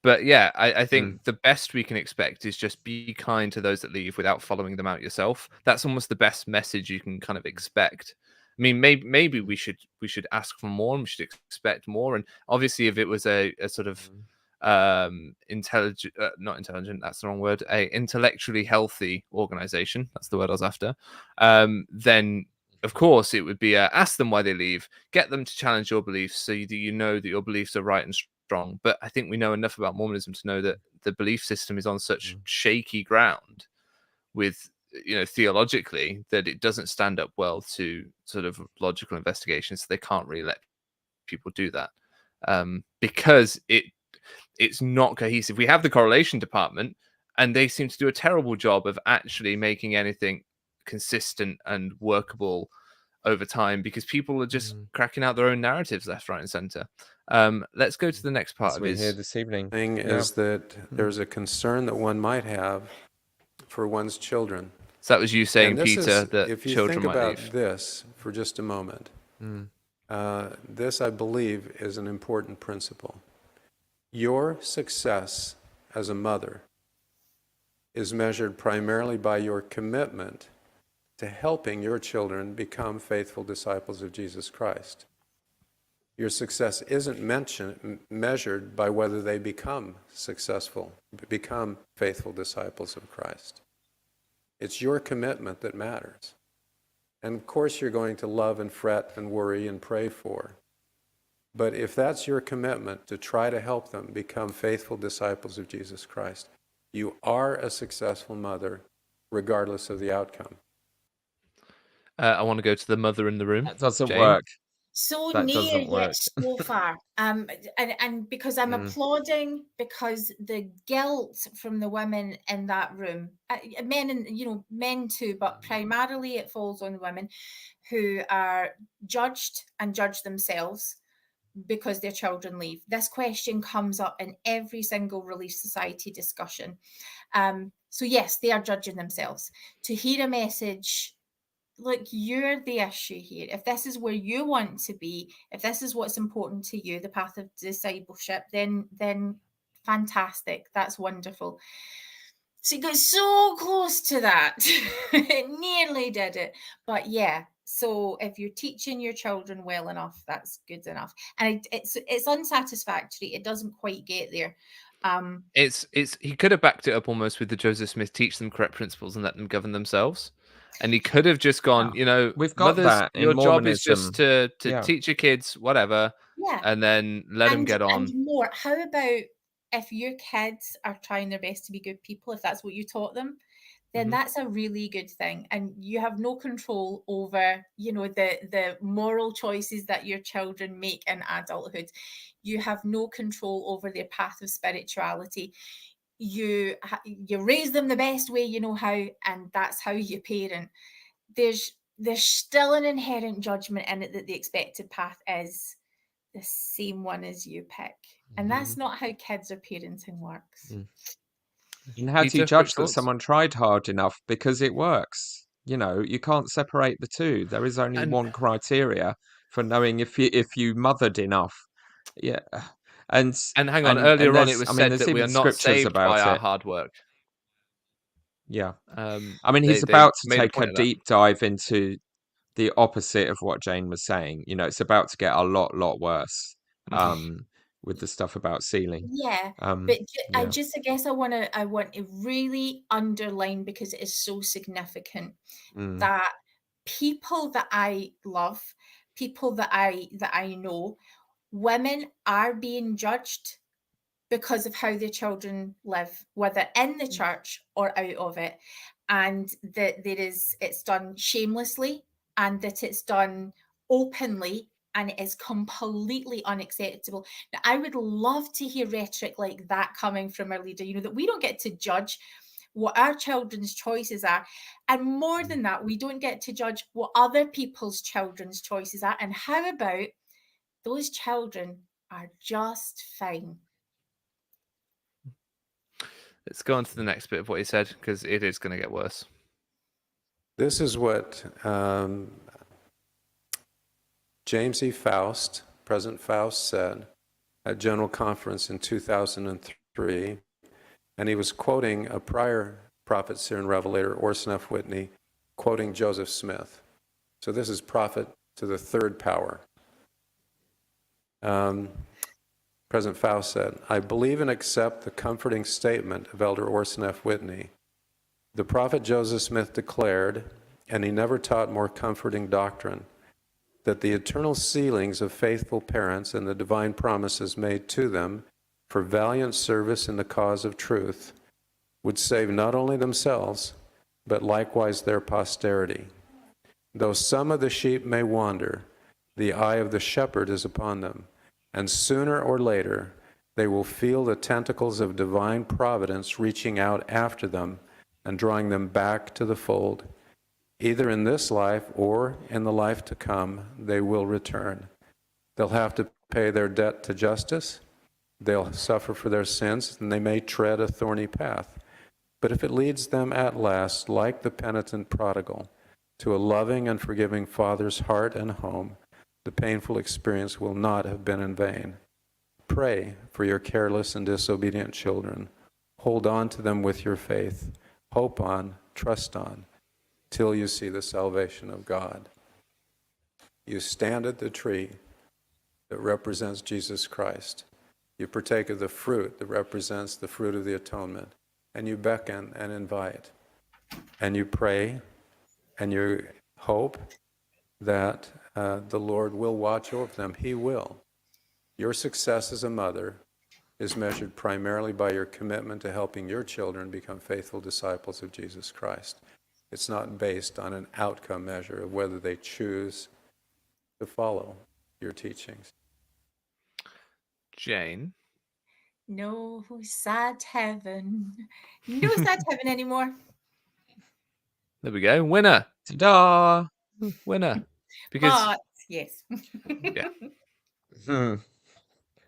Speaker 2: But yeah, I think the best we can expect is just be kind to those that leave without following them out yourself. That's almost the best message you can kind of expect. I mean, maybe we should ask for more and we should expect more. And obviously, if it was a sort of intelligent, not intelligent, that's the wrong word, a intellectually healthy organization, that's the word I was after, then of course it would be ask them why they leave, get them to challenge your beliefs so that you know that your beliefs are right and strong. But I think we know enough about Mormonism to know that the belief system is on such shaky ground with, you know, theologically, that it doesn't stand up well to sort of logical investigations. So they can't really let people do that because it's not cohesive. We have the correlation department and they seem to do a terrible job of actually making anything consistent and workable over time because people are just cracking out their own narratives left, right, and center. Let's go to the next part
Speaker 3: As
Speaker 2: of
Speaker 3: we
Speaker 2: his
Speaker 3: hear this evening.
Speaker 5: Thing is that there's a concern that one might have for one's children.
Speaker 2: So that was you saying,
Speaker 5: And this
Speaker 2: Peter,
Speaker 5: is,
Speaker 2: that
Speaker 5: if you
Speaker 2: children
Speaker 5: think
Speaker 2: might
Speaker 5: about
Speaker 2: leave.
Speaker 5: this for just a moment, this, I believe, is an important principle. Your success as a mother is measured primarily by your commitment to helping your children become faithful disciples of Jesus Christ. Your success isn't measured by whether they become successful, become faithful disciples of Christ. It's your commitment that matters. And of course you're going to love and fret and worry and pray for. But if that's your commitment to try to help them become faithful disciples of Jesus Christ, you are a successful mother regardless of the outcome.
Speaker 2: I want to go to the mother in the room.
Speaker 3: That doesn't
Speaker 2: Jane.
Speaker 3: work.
Speaker 4: So
Speaker 3: That
Speaker 4: near
Speaker 3: doesn't work.
Speaker 4: yet so far. And because I'm applauding, because the guilt from the women in that room, men and, you know, men too, but primarily it falls on the women who are judged and judge themselves because their children leave. This question comes up in every single Relief Society discussion. So yes, they are judging themselves. To hear a message, look, you're the issue here. If this is where you want to be, if this is what's important to you, the path of discipleship, then fantastic. That's wonderful. So you got so close to that. It nearly did it. But yeah, so if you're teaching your children well enough, that's good enough. And it's unsatisfactory. It doesn't quite get there.
Speaker 2: It's he could have backed it up almost with the Joseph Smith, teach them correct principles and let them govern themselves. And he could have just gone, you know,
Speaker 3: We've got
Speaker 2: mothers,
Speaker 3: that in
Speaker 2: your job is just
Speaker 3: Mormonism.
Speaker 2: to teach your kids whatever,
Speaker 4: Yeah.
Speaker 2: and then let them get on.
Speaker 4: And more, how about if your kids are trying their best to be good people, if that's what you taught them, then that's a really good thing. And you have no control over, you know, the moral choices that your children make in adulthood. You have no control over their path of spirituality. You raise them the best way you know how, and that's how you parent. There's still an inherent judgment in it that the expected path is the same one as you pick. And that's not how kids or parenting works.
Speaker 3: And how do
Speaker 2: Peter,
Speaker 3: you
Speaker 2: quick
Speaker 3: judge that
Speaker 2: thoughts?
Speaker 3: someone tried hard enough? Because it works. You know, you can't separate the two. There is only
Speaker 2: And-
Speaker 3: one criteria for knowing if you mothered enough. Yeah. And
Speaker 2: And hang on, earlier on it
Speaker 3: there's,
Speaker 2: was
Speaker 3: I mean,
Speaker 2: said
Speaker 3: there's
Speaker 2: that we
Speaker 3: even
Speaker 2: are not
Speaker 3: scriptures
Speaker 2: saved
Speaker 3: about
Speaker 2: by our
Speaker 3: it.
Speaker 2: hard work.
Speaker 3: Yeah. I mean, he's
Speaker 2: They
Speaker 3: about to
Speaker 2: made a
Speaker 3: take a
Speaker 2: point of that.
Speaker 3: deep dive into the opposite of what Jane was saying. You know, it's about to get a lot worse with the stuff about sealing.
Speaker 4: Yeah,
Speaker 3: Yeah.
Speaker 4: I guess I want to really underline, because it is so significant, that people that I love, people that I know, women are being judged because of how their children live, whether in the church or out of it, and that it's done shamelessly, and that it's done openly, and it is completely unacceptable. Now, I would love to hear rhetoric like that coming from our leader, you know, that we don't get to judge what our children's choices are. And more than that, we don't get to judge what other people's children's choices are. And how about those children are just fine?
Speaker 2: Let's go on to the next bit of what he said, because it is going to get worse.
Speaker 5: This is what James E. Faust, President Faust, said at General Conference in 2003. 3, and he was quoting a prior prophet, seer, and revelator, Orson F. Whitney, quoting Joseph Smith. So this is prophet to the third power. President Faust said, I believe and accept the comforting statement of Elder Orson F. Whitney. The prophet Joseph Smith declared, and he never taught more comforting doctrine, that the eternal sealings of faithful parents and the divine promises made to them for valiant service in the cause of truth would save not only themselves, but likewise their posterity. Though some of the sheep may wander, the eye of the shepherd is upon them, and sooner or later they will feel the tentacles of divine providence reaching out after them and drawing them back to the fold. Either in this life or in the life to come, they will return. They'll have to pay their debt to justice, they'll suffer for their sins, and they may tread a thorny path. But if it leads them at last, like the penitent prodigal, to a loving and forgiving Father's heart and home, the painful experience will not have been in vain. Pray for your careless and disobedient children. Hold on to them with your faith. Hope on, trust on, till you see the salvation of God. You stand at the tree that represents Jesus Christ. You partake of the fruit that represents the fruit of the atonement. And you beckon and invite. And you pray and you hope that the Lord will watch over them. He will. Your success as a mother is measured primarily by your commitment to helping your children become faithful disciples of Jesus Christ. It's not based on an outcome measure of whether they choose to follow your teachings.
Speaker 2: Jane?
Speaker 4: No sad heaven. No sad heaven anymore.
Speaker 2: There we go. Winner.
Speaker 3: Ta-da!
Speaker 2: Winner. Because
Speaker 4: But yes.
Speaker 2: yeah.
Speaker 3: Hmm.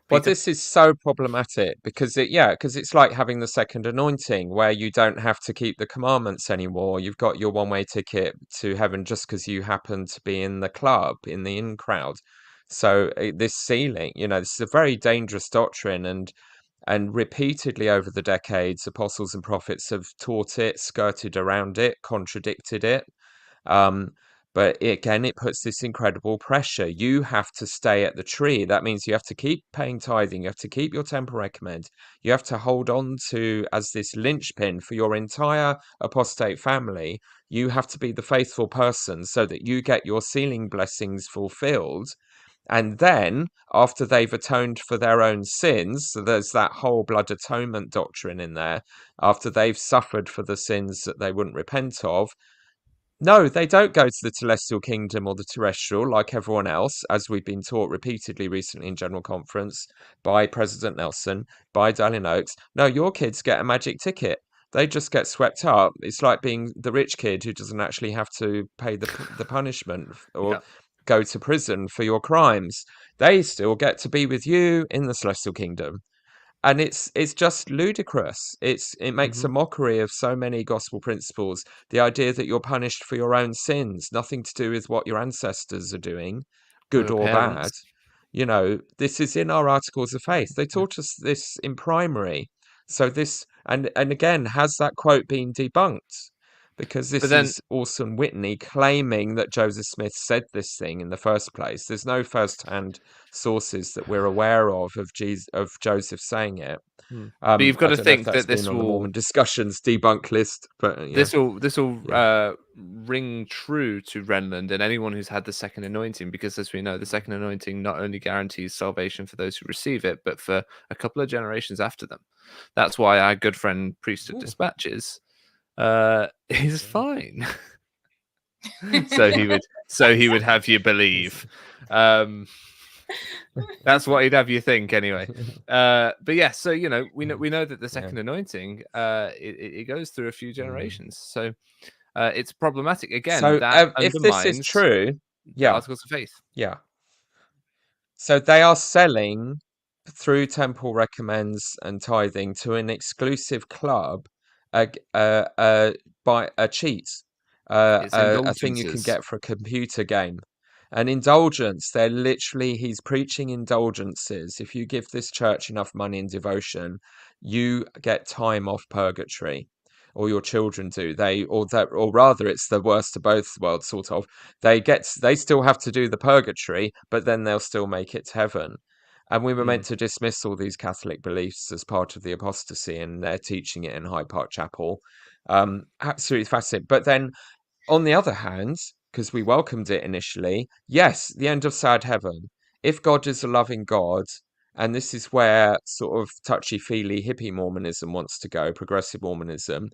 Speaker 3: Well,
Speaker 2: Peter?
Speaker 3: this is so problematic because it's like having the second anointing where you don't have to keep the commandments anymore. You've got your one-way ticket to heaven just because you happen to be in the club, in the in crowd. So this sealing, this is a very dangerous doctrine, and repeatedly over the decades, apostles and prophets have taught it, skirted around it, contradicted it. But again, it puts this incredible pressure. You have to stay at the tree. That means you have to keep paying tithing. You have to keep your temple recommend. You have to hold on to, as this linchpin for your entire apostate family, you have to be the faithful person so that you get your sealing blessings fulfilled. And then, after they've atoned for their own sins, so there's that whole blood atonement doctrine in there, after they've suffered for the sins that they wouldn't repent of, no, they don't go to the celestial kingdom or the terrestrial like everyone else, as we've been taught repeatedly recently in General Conference by President Nelson, by Dalian Oaks. No, your kids get a magic ticket. They just get swept up. It's like being the rich kid who doesn't actually have to pay the punishment or
Speaker 2: Yeah.
Speaker 3: go to prison for your crimes. They still get to be with you in the celestial kingdom. And it's just ludicrous. It makes a mockery of so many gospel principles. The idea that you're punished for your own sins, nothing to do with what your ancestors are doing, good
Speaker 2: Your
Speaker 3: or bad.
Speaker 2: parents.
Speaker 3: This is in our articles of faith. They taught us this in primary. So this, and again, has that quote been debunked? Because
Speaker 2: But
Speaker 3: this
Speaker 2: then
Speaker 3: is Orson Whitney claiming that Joseph Smith said this thing in the first place. There's no first-hand sources that we're aware of Joseph saying it.
Speaker 2: but you've got
Speaker 3: I
Speaker 2: to
Speaker 3: don't know if
Speaker 2: think
Speaker 3: that's
Speaker 2: that
Speaker 3: been on the Mormon discussions debunk list, but yeah.
Speaker 2: this will
Speaker 3: Yeah.
Speaker 2: ring true to Renlund and anyone who's had the second anointing, because as we know, the second anointing not only guarantees salvation for those who receive it, but for a couple of generations after them. That's why our good friend Priesthood
Speaker 3: Ooh.
Speaker 2: Dispatches is fine. so he would have you believe. That's what he'd have you think anyway. But yeah, so we know that the second anointing it goes through a few generations. So it's problematic again.
Speaker 3: So
Speaker 2: That
Speaker 3: if this is
Speaker 2: undermines
Speaker 3: true,
Speaker 2: the
Speaker 3: yeah,
Speaker 2: articles of faith.
Speaker 3: yeah. So they are selling through temple recommends and tithing to an exclusive club by a cheat,
Speaker 2: It's
Speaker 3: a thing you can
Speaker 2: indulgences.
Speaker 3: get for a computer game. And indulgence, he's preaching indulgences. If you give this church enough money and devotion, you get time off purgatory, or your children do. Or rather, it's the worst of both worlds, sort of. They still have to do the purgatory, but then they'll still make it to heaven. And we were meant to dismiss all these Catholic beliefs as part of the apostasy, and they're teaching it in Hyde Park Chapel. Absolutely fascinating. But then, on the other hand, because we welcomed it initially, yes, the end of sad heaven. If God is a loving God, and this is where sort of touchy-feely hippie Mormonism wants to go, progressive Mormonism,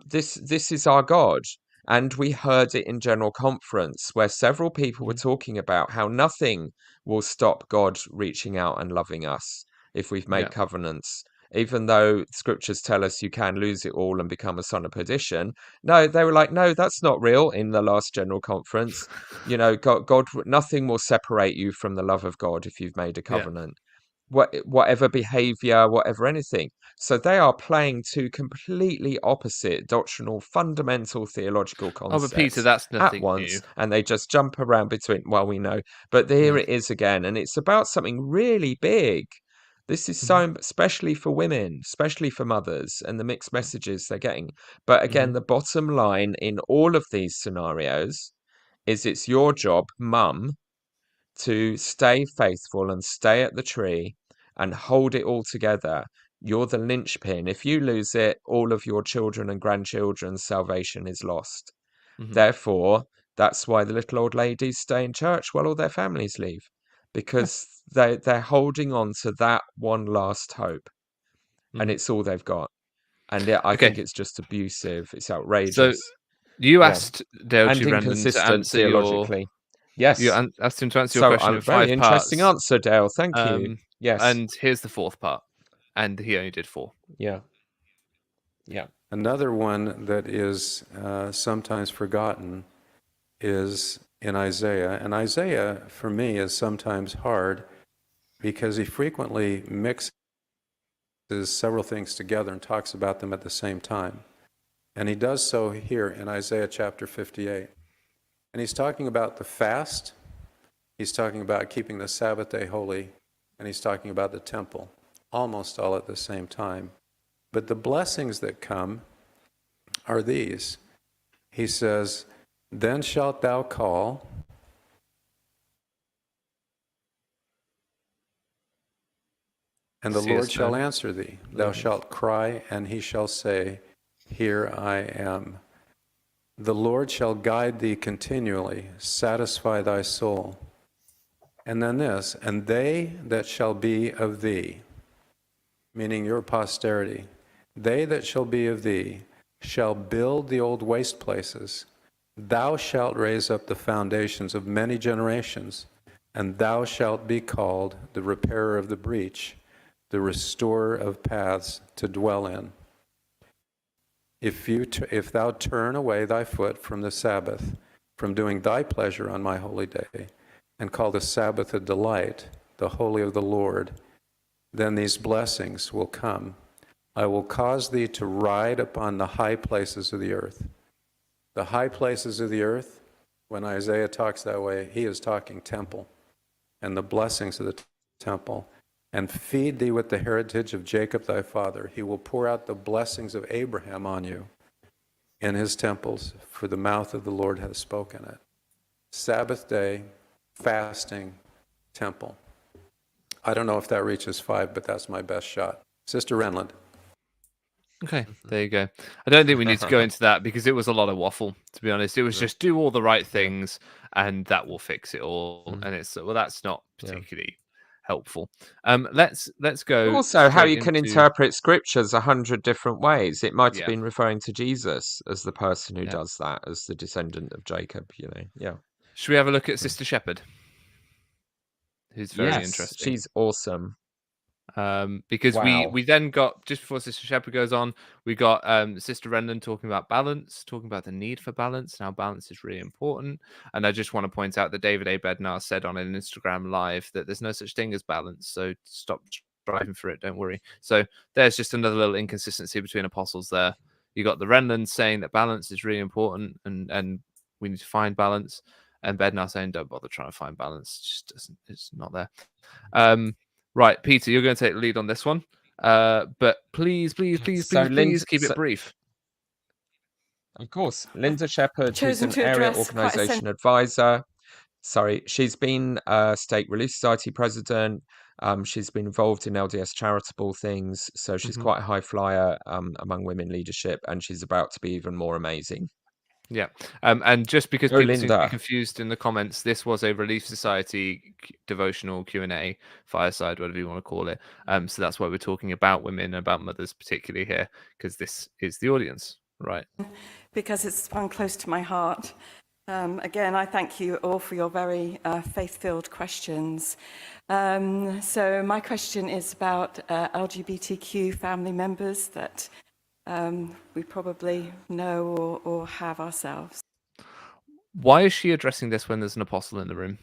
Speaker 3: this is our God. And we heard it in General Conference, where several people were talking about how nothing will stop God reaching out and loving us if we've made covenants. Even though scriptures tell us you can lose it all and become a son of perdition. No, they were like, no, that's not real. In the last General Conference, God, nothing will separate you from the love of God if you've made a covenant. Whatever behavior, whatever anything. So they are playing two completely opposite doctrinal, fundamental theological
Speaker 2: Oh, but Peter,
Speaker 3: concepts
Speaker 2: that's
Speaker 3: at
Speaker 2: nothing
Speaker 3: once,
Speaker 2: new.
Speaker 3: and they just jump around between. Well, we know, but here it is again, and it's about something really big. This is so especially for women, especially for mothers, and the mixed messages they're getting. But again, the bottom line in all of these scenarios is it's your job, mum, to stay faithful and stay at the tree and hold it all together. You're the linchpin. If you lose it, all of your children and grandchildren's salvation is lost. Therefore, that's why the little old ladies stay in church while all their families leave, because they're holding on to that one last hope, and it's all they've got. And I think it's just abusive. It's outrageous.
Speaker 2: So you
Speaker 3: Yeah.
Speaker 2: asked Dale
Speaker 3: And
Speaker 2: G. Renlund to
Speaker 3: inconsistent
Speaker 2: answer
Speaker 3: theologically. Yes.
Speaker 2: you asked him to answer your
Speaker 3: So
Speaker 2: question
Speaker 3: a
Speaker 2: in
Speaker 3: very
Speaker 2: 5
Speaker 3: interesting
Speaker 2: parts.
Speaker 3: answer, Dale. Thank you. Yes.
Speaker 2: And here's the 4th part, and he only did 4.
Speaker 3: Yeah. Yeah.
Speaker 5: Another one that is sometimes forgotten is in Isaiah. And Isaiah, for me, is sometimes hard because he frequently mixes several things together and talks about them at the same time. And he does so here in Isaiah chapter 58. And he's talking about the fast, he's talking about keeping the Sabbath day holy, and he's talking about the temple, almost all at the same time. But the blessings that come are these. He says, "Then shalt thou call, and the Lord shall answer thee. Thou shalt cry, and he shall say, Here I am. The Lord shall guide thee continually, satisfy thy soul." And then this, "And they that shall be of thee," meaning your posterity, "they that shall be of thee shall build the old waste places. Thou shalt raise up the foundations of many generations, and thou shalt be called the repairer of the breach, the restorer of paths to dwell in. If thou turn away thy foot from the Sabbath, from doing thy pleasure on my holy day, and call the Sabbath a delight, the holy of the Lord, then these blessings will come. I will cause thee to ride upon the high places of the earth." The high places of the earth, when Isaiah talks that way, he is talking temple and the blessings of the temple. "And feed thee with the heritage of Jacob thy father. He will pour out the blessings of Abraham on you in his temples, for the mouth of the Lord has spoken it." Sabbath day, fasting, temple. I don't know if that reaches 5, but that's my best shot. Sister Renlund.
Speaker 2: Okay, there you go. I don't think we need to go into that because it was a lot of waffle, to be honest. It was just do all the right things and that will fix it all. And it's, well, that's not particularly helpful. Let's go.
Speaker 3: Also, how
Speaker 2: straight
Speaker 3: you can
Speaker 2: into-
Speaker 3: interpret scriptures 100 different ways. It might have been referring to Jesus as the person who does that, as the descendant of Jacob, Yeah.
Speaker 2: Should we have a look at Sister Shepherd? Who's very
Speaker 3: Yes,
Speaker 2: interesting.
Speaker 3: she's awesome.
Speaker 2: Because
Speaker 3: Wow.
Speaker 2: we then got, just before Sister Shepherd goes on, we got Sister Renlund talking about balance, talking about the need for balance and how balance is really important. And I just want to point out that David A. Bednar said on an Instagram live that there's no such thing as balance, so stop striving for it, don't worry. So there's just another little inconsistency between apostles there. You got the Renlund saying that balance is really important and we need to find balance. And Bed now saying, don't bother trying to find balance. It just doesn't, it's not there. Right, Peter, you're going to take the lead on this one. But please keep it brief.
Speaker 3: Of course, Linda Shepherd, who's
Speaker 6: Chosen
Speaker 3: an
Speaker 6: to
Speaker 3: area
Speaker 6: address quite a
Speaker 3: organization advisor. Sorry, she's been State Relief Society president. She's been involved in LDS charitable things, so she's quite a high flyer among women leadership, and she's about to be even more amazing.
Speaker 2: Yeah, and just because
Speaker 3: Go,
Speaker 2: people seem to be
Speaker 3: Linda.
Speaker 2: confused in the comments, this was a Relief Society devotional Q&A, fireside, whatever you want to call it. So that's why we're talking about women, about mothers particularly here, because this is the audience, right?
Speaker 6: Because it's one close to my heart. Again, I thank you all for your very faith-filled questions. So my question is about LGBTQ family members that we probably know or have ourselves.
Speaker 2: Why is she addressing this when there's an apostle in the room?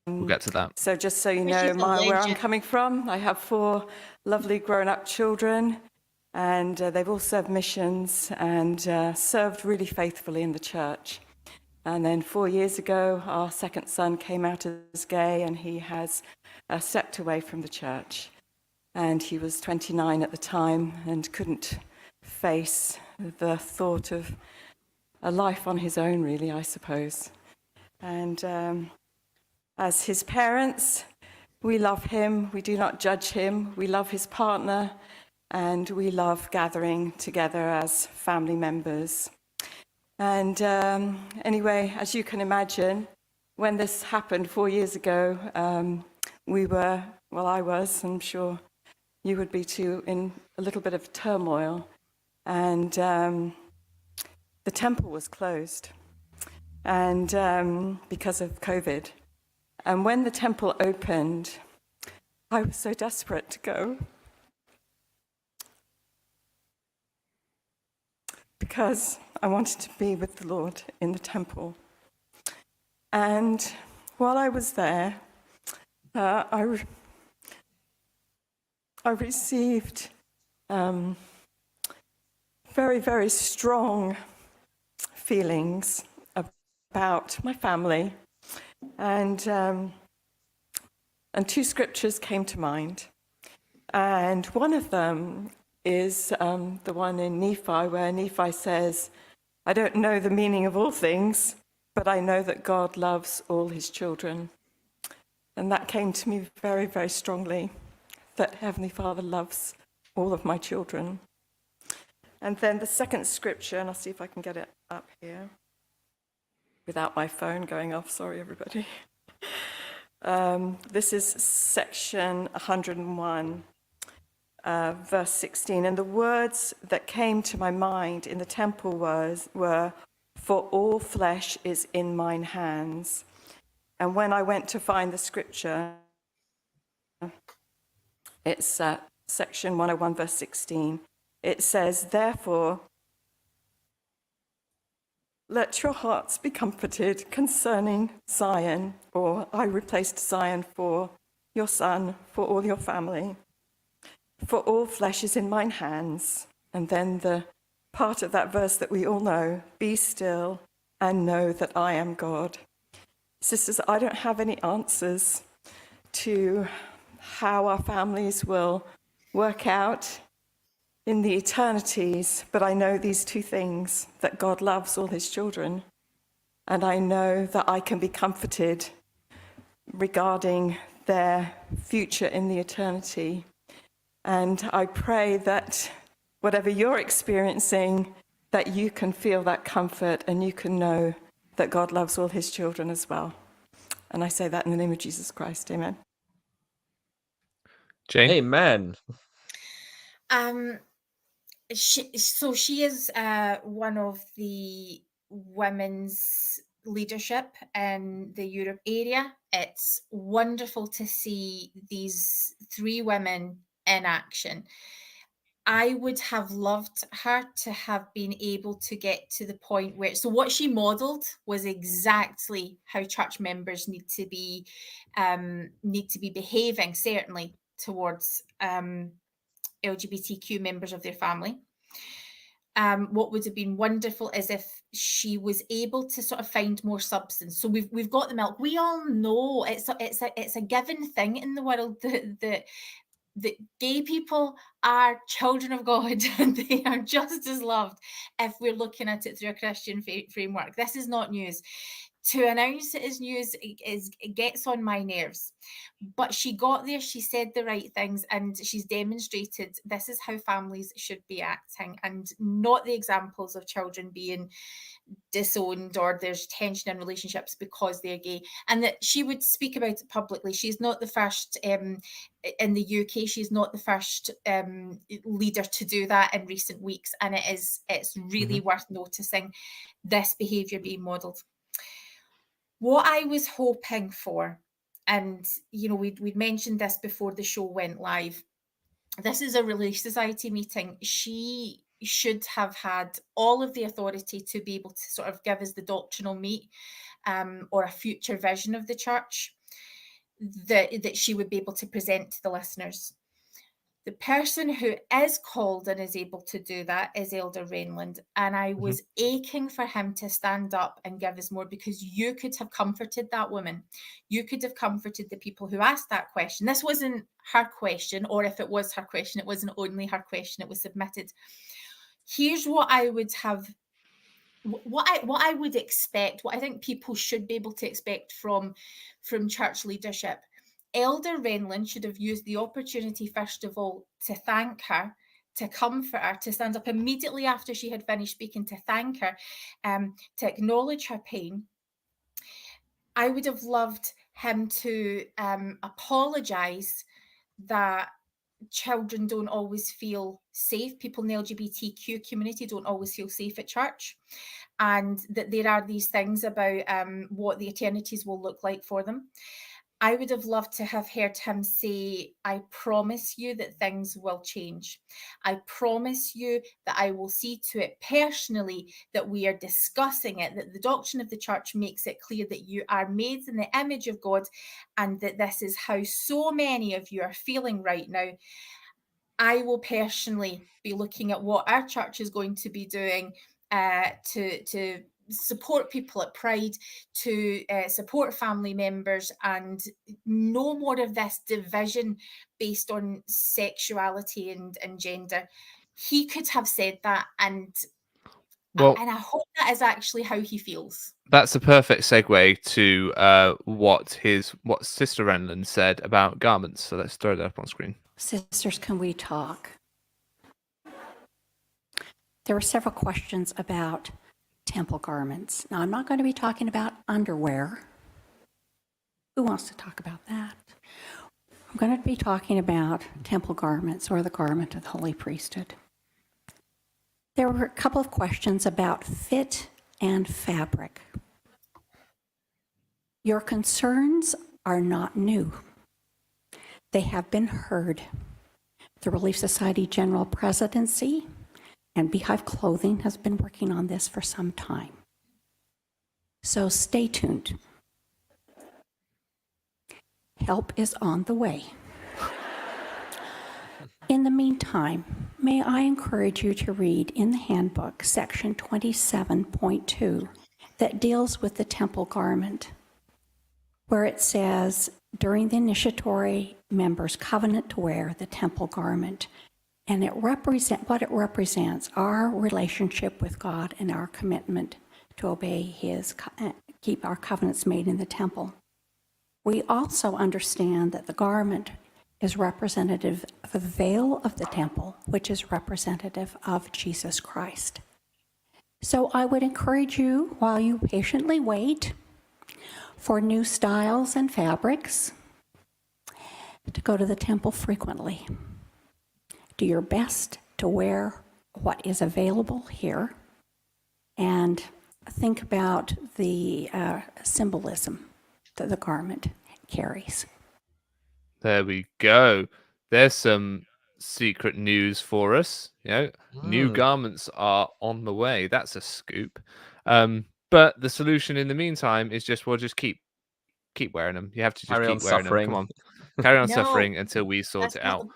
Speaker 2: We'll get to that.
Speaker 6: So just so you
Speaker 4: Well, she's
Speaker 6: know
Speaker 4: a
Speaker 6: where I'm
Speaker 4: legend.
Speaker 6: coming from, I have 4 lovely grown-up children, and they've all served missions and served really faithfully in the church. And then 4 years ago, our second son came out as gay, and he has stepped away from the church. And he was 29 at the time and couldn't face the thought of a life on his own, really, I suppose. And as his parents, we love him, we do not judge him, we love his partner, and we love gathering together as family members. And anyway, as you can imagine, when this happened 4 years ago, I was, I'm sure you would be too, in a little bit of turmoil. And the temple was closed, and because of COVID. And when the temple opened, I was so desperate to go, because I wanted to be with the Lord in the temple. And while I was there, I received very, very strong feelings about my family. And 2 scriptures came to mind. And one of them is the one in Nephi, where Nephi says, I don't know the meaning of all things, but I know that God loves all his children. And that came to me very, very strongly, that Heavenly Father loves all of my children. And then the second scripture, and I'll see if I can get it up here without my phone going off. Sorry, everybody. This is section 101. Verse 16, and the words that came to my mind in the temple were, for all flesh is in mine hands. And when I went to find the scripture, it's section 101, verse 16. It says, therefore, let your hearts be comforted concerning Zion, or I replaced Zion for your son, for all your family. For all flesh is in mine hands. And then the part of that verse that we all know, be still and know that I am God. Sisters, I don't have any answers to how our families will work out in the eternities, but I know these 2 things, that God loves all his children, and I know that I can be comforted regarding their future in the eternity. And I pray that whatever you're experiencing, that you can feel that comfort and you can know that God loves all his children as well. And I say that in the name of Jesus Christ. Amen.
Speaker 2: Jane?
Speaker 3: Amen.
Speaker 4: She is one of the women's leadership in the Europe area. It's wonderful to see these 3 women in action. I would have loved her to have been able to get to the point where, so what she modeled was exactly how church members need to be behaving, certainly towards LGBTQ members of their family. what would have been wonderful is if she was able to sort of find more substance. So we've got the milk. We all know it's a given thing in the world that gay people are children of God and they are just as loved if we're looking at it through a Christian framework. This is not news. To announce it as news it gets on my nerves. But she got there, she said the right things, and she's demonstrated this is how families should be acting, and not the examples of children being disowned or there's tension in relationships because they're gay, and that she would speak about it publicly. She's not the first in the UK, she's not the first leader to do that in recent weeks, and it's really worth noticing this behaviour being modelled. What I was hoping for, and we'd mentioned this before the show went live, this is a Relief Society meeting. She should have had all of the authority to be able to sort of give us the doctrinal meat or a future vision of the church that she would be able to present to the listeners. The person who is called and is able to do that is Elder Renlund. And I was aching for him to stand up and give us more, because you could have comforted that woman. You could have comforted the people who asked that question. This wasn't her question, or if it was her question, it wasn't only her question, it was submitted. Here's what I would have, what I would expect, what I think people should be able to expect from church leadership. Elder Renlund should have used the opportunity, first of all, to thank her, to comfort her, to stand up immediately after she had finished speaking, to thank her, to acknowledge her pain. I would have loved him to apologise that children don't always feel safe. People in the LGBTQ community don't always feel safe at church, and that there are these things about what the eternities will look like for them. I would have loved to have heard him say, I promise you that things will change. I promise you that I will see to it personally that we are discussing it, that the doctrine of the church makes it clear that you are made in the image of God, and that this is how so many of you are feeling right now. I will personally be looking at what our church is going to be doing to support people at Pride, to support family members, and no more of this division based on sexuality and gender. He could have said that, and I hope that is actually how he feels.
Speaker 2: That's a perfect segue to what Sister Renlund said about garments. So let's throw that up on screen.
Speaker 6: Sisters, can we talk? There were several questions about temple garments. Now, I'm not going to be talking about underwear. Who wants to talk about that? I'm going to be talking about temple garments, or the garment of the holy priesthood. There were a couple of questions about fit and fabric. Your concerns are not new. They have been heard. The Relief Society General Presidency and Beehive Clothing has been working on this for some time. So stay tuned. Help is on the way. In the meantime, may I encourage you to read in the handbook section 27.2 that deals with the temple garment, where it says, during the initiatory members' covenant to wear the temple garment, and what it represents, our relationship with God and our commitment to obey keep our covenants made in the temple. We also understand that the garment is representative of the veil of the temple, which is representative of Jesus Christ. So I would encourage you, while you patiently wait for new styles and fabrics, to go to the temple frequently. Do your best to wear what is available here, and think about the symbolism that the garment carries.
Speaker 2: There we go. There's some secret news for us. New garments are on the way. That's a scoop. But the solution in the meantime is just keep wearing them. You have to just
Speaker 3: Carry on
Speaker 2: keep wearing
Speaker 3: suffering.
Speaker 2: them. Come on, carry on
Speaker 4: No,
Speaker 2: suffering until we sort
Speaker 4: that's
Speaker 2: it
Speaker 4: not
Speaker 2: out.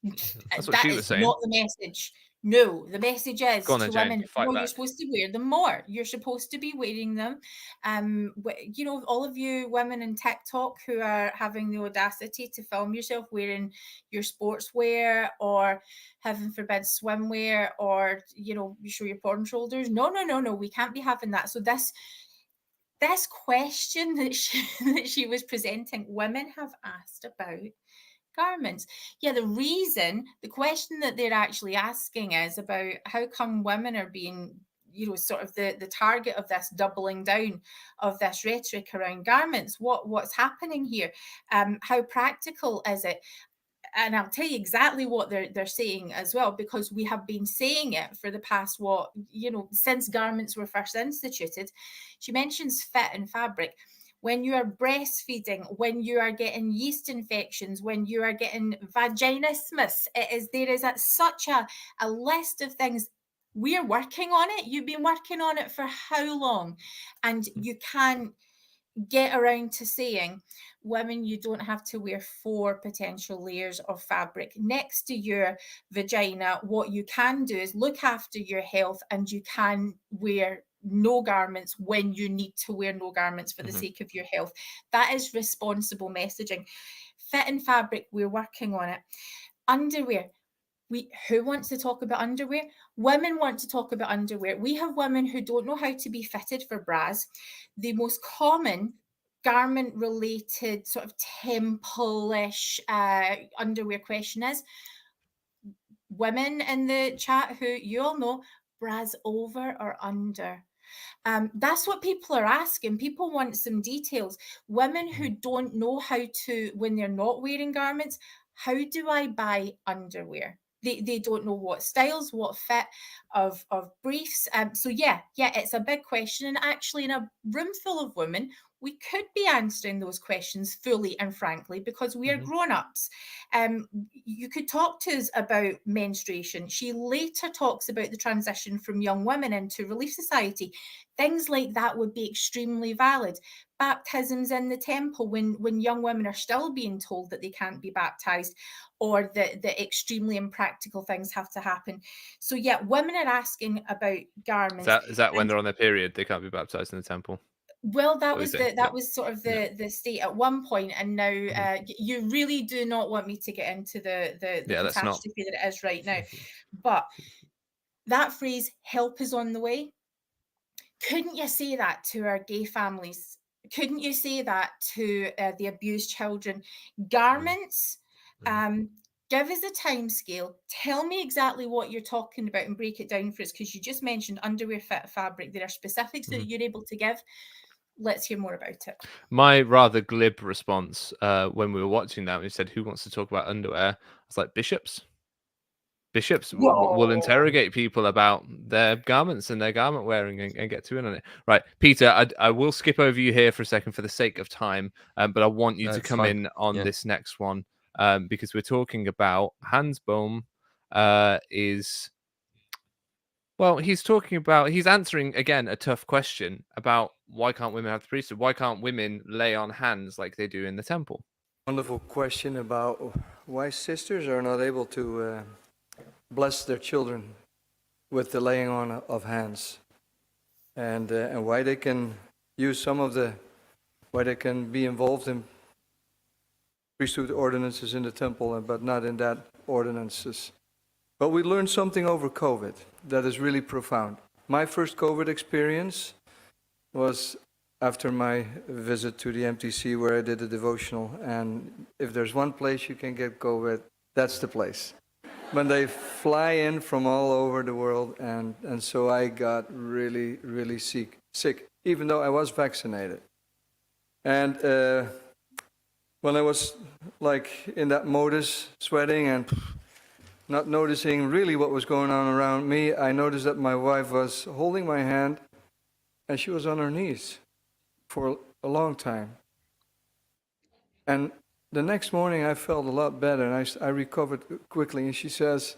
Speaker 2: That's what
Speaker 4: that
Speaker 2: she was
Speaker 4: is
Speaker 2: saying.
Speaker 4: not the message. No, the message is
Speaker 2: Go on
Speaker 4: to
Speaker 2: then, Jane,
Speaker 4: women,
Speaker 2: fight
Speaker 4: no, you're
Speaker 2: back.
Speaker 4: supposed to wear them more. You're supposed to be wearing them. You know, all of you women in TikTok who are having the audacity to film yourself wearing your sportswear or, heaven forbid, swimwear, or, you know, you show your porn shoulders. No, we can't be having that. So this question that she was presenting, women have asked about garments. Yeah, the question that they're actually asking is about how come women are being, you know, sort of the target of this doubling down of this rhetoric around garments. What's happening here? How practical is it? And I'll tell you exactly what they're saying as well, because we have been saying it for the past, since garments were first instituted. She mentions fit and fabric. When you are breastfeeding, when you are getting yeast infections, when you are getting vaginismus, there is such a list of things. We're working on it. You've been working on it for how long? And you can't get around to saying, women, you don't have to wear 4 potential layers of fabric next to your vagina. What you can do is look after your health, and you can wear no garments when you need to wear no garments for the sake of your health. That is responsible messaging. Fit and fabric, we're working on it. Underwear. Who wants to talk about underwear? Women want to talk about underwear. We have women who don't know how to be fitted for bras. The most common garment related sort of temple-ish underwear question is, women in the chat who you all know, bras over or under? That's what people are asking. People want some details. Women who don't know how to, when they're not wearing garments, how do I buy underwear? They don't know what styles, what fit of briefs. So yeah, it's a big question. And actually, in a room full of women, we could be answering those questions fully and frankly, because we are grown-ups. You could talk to us about menstruation. She later talks about the transition from young women into Relief Society. Things like that would be extremely valid. Baptisms in the temple, when young women are still being told that they can't be baptized, or the extremely impractical things have to happen. So yeah, women are asking about garments.
Speaker 2: Is that when they're on their period, they can't be baptized in the temple?
Speaker 4: Well, that
Speaker 2: What
Speaker 4: was
Speaker 2: is it?
Speaker 4: that was sort of the state at one point, and now you really do not want me to get into the
Speaker 2: let's not.
Speaker 4: catastrophe that it is right now. But that phrase, help is on the way, couldn't you say that to our gay families? Couldn't you say that to the abused children? Garments, give us a time scale. Tell me exactly what you're talking about and break it down for us, because you just mentioned underwear, fit, fabric. There are specifics that you're able to give. Let's hear more about it.
Speaker 2: My rather glib response when we were watching that, when he said, "Who wants to talk about underwear?" I was like, "Bishops." Bishops will interrogate people about their garments and their garment wearing and get to in on it. Right, Peter, I will skip over you here for a second for the sake of time, but I want you to come in on this next one because we're talking about Hans Bohm he's answering again a tough question about why can't women have the priesthood? Why can't women lay on hands like they do in the temple?
Speaker 7: Wonderful question about why sisters are not able to bless their children with the laying on of hands, and why they can use why they can be involved in priesthood ordinances in the temple, but not in that ordinances. But we learned something over COVID that is really profound. My first COVID experience was after my visit to the MTC, where I did a devotional, and if there's one place you can get COVID, that's the place. When they fly in from all over the world, and so I got really, really sick, even though I was vaccinated. And when I was like in that modus, sweating and not noticing really what was going on around me, I noticed that my wife was holding my hand, and she was on her knees for a long time. And the next morning I felt a lot better, and I recovered quickly. And she says,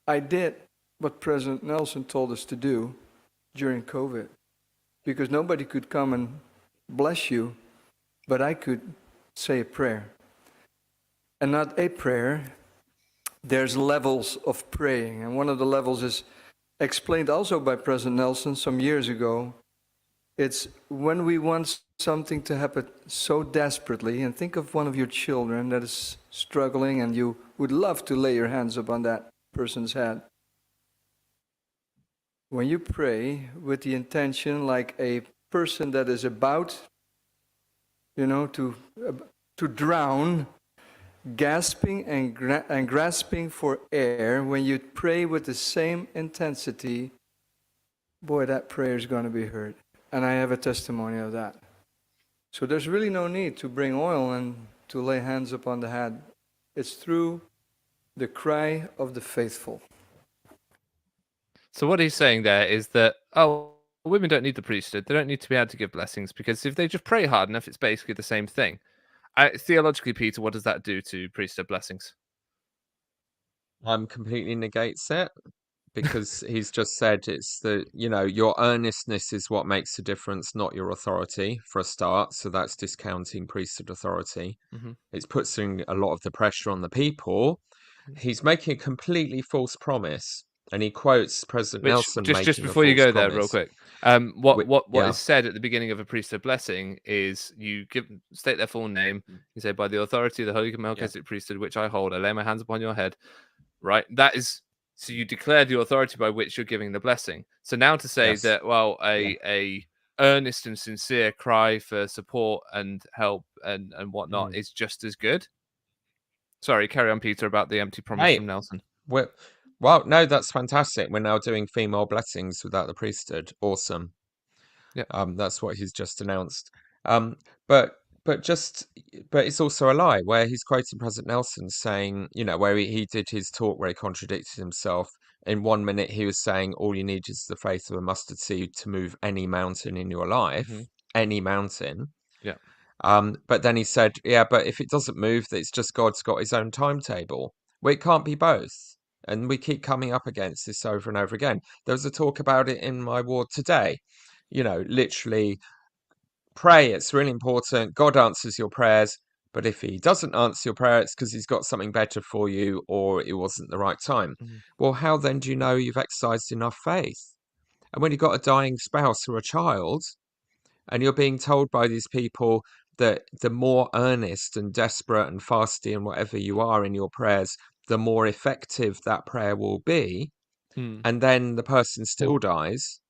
Speaker 7: I did what President Nelson told us to do during COVID, because nobody could come and bless you, but I could say a prayer. And not a prayer, there's levels of praying, and one of the levels is explained also by President Nelson some years ago. It's when we want something to happen so desperately, and think of one of your children that is struggling and you would love to lay your hands upon that person's head. When you pray with the intention, like a person that is about, to drown, gasping and grasping for air, when you pray with the same intensity, boy, that prayer is going to be heard. And I have a testimony of that. So there's really no need to bring oil and to lay hands upon the head. It's through the cry of the faithful.
Speaker 2: So what he's saying there is that, women don't need the priesthood. They don't need to be able to give blessings, because if they just pray hard enough, it's basically the same thing. Theologically, Peter, what does that do to priesthood blessings?
Speaker 3: Completely negates it, because he's just said it's your earnestness is what makes the difference, not your authority, for a start. So that's discounting priesthood authority.
Speaker 2: Mm-hmm.
Speaker 3: It's putting a lot of the pressure on the people. He's making a completely false promise, and he quotes President Nelson
Speaker 2: just
Speaker 3: making
Speaker 2: before
Speaker 3: a
Speaker 2: you
Speaker 3: false
Speaker 2: go
Speaker 3: promise.
Speaker 2: there, real quick, what
Speaker 3: Yeah.
Speaker 2: is said at the beginning of a priesthood blessing is you state their full name. You say, "By the authority of the Holy Melchizedek priesthood, which I hold, I lay my hands upon your head." Right? That is, so you declare the authority by which you're giving the blessing. So now to say
Speaker 3: Yes.
Speaker 2: that, a earnest and sincere cry for support and help and whatnot is just as good. Sorry, carry on, Peter, about the empty promise from Nelson.
Speaker 3: Well, no, that's fantastic. We're now doing female blessings without the priesthood. Awesome.
Speaker 2: Yeah.
Speaker 3: That's what he's just announced. But it's also a lie, where he's quoting President Nelson saying, where he did his talk where he contradicted himself. In 1 minute, he was saying all you need is the faith of a mustard seed to move any mountain in your life, any mountain.
Speaker 2: Yeah.
Speaker 3: But then he said, yeah, but if it doesn't move, it's just God's got his own timetable. Well, it can't be both. And we keep coming up against this over and over again. There was a talk about it in my ward today. Literally, pray. It's really important. God answers your prayers. But if he doesn't answer your prayer, it's because he's got something better for you, or it wasn't the right time. Well, how then do you know you've exercised enough faith? And when you've got a dying spouse or a child, and you're being told by these people that the more earnest and desperate and fasty and whatever you are in your prayers, the more effective that prayer will be, and then the person still dies,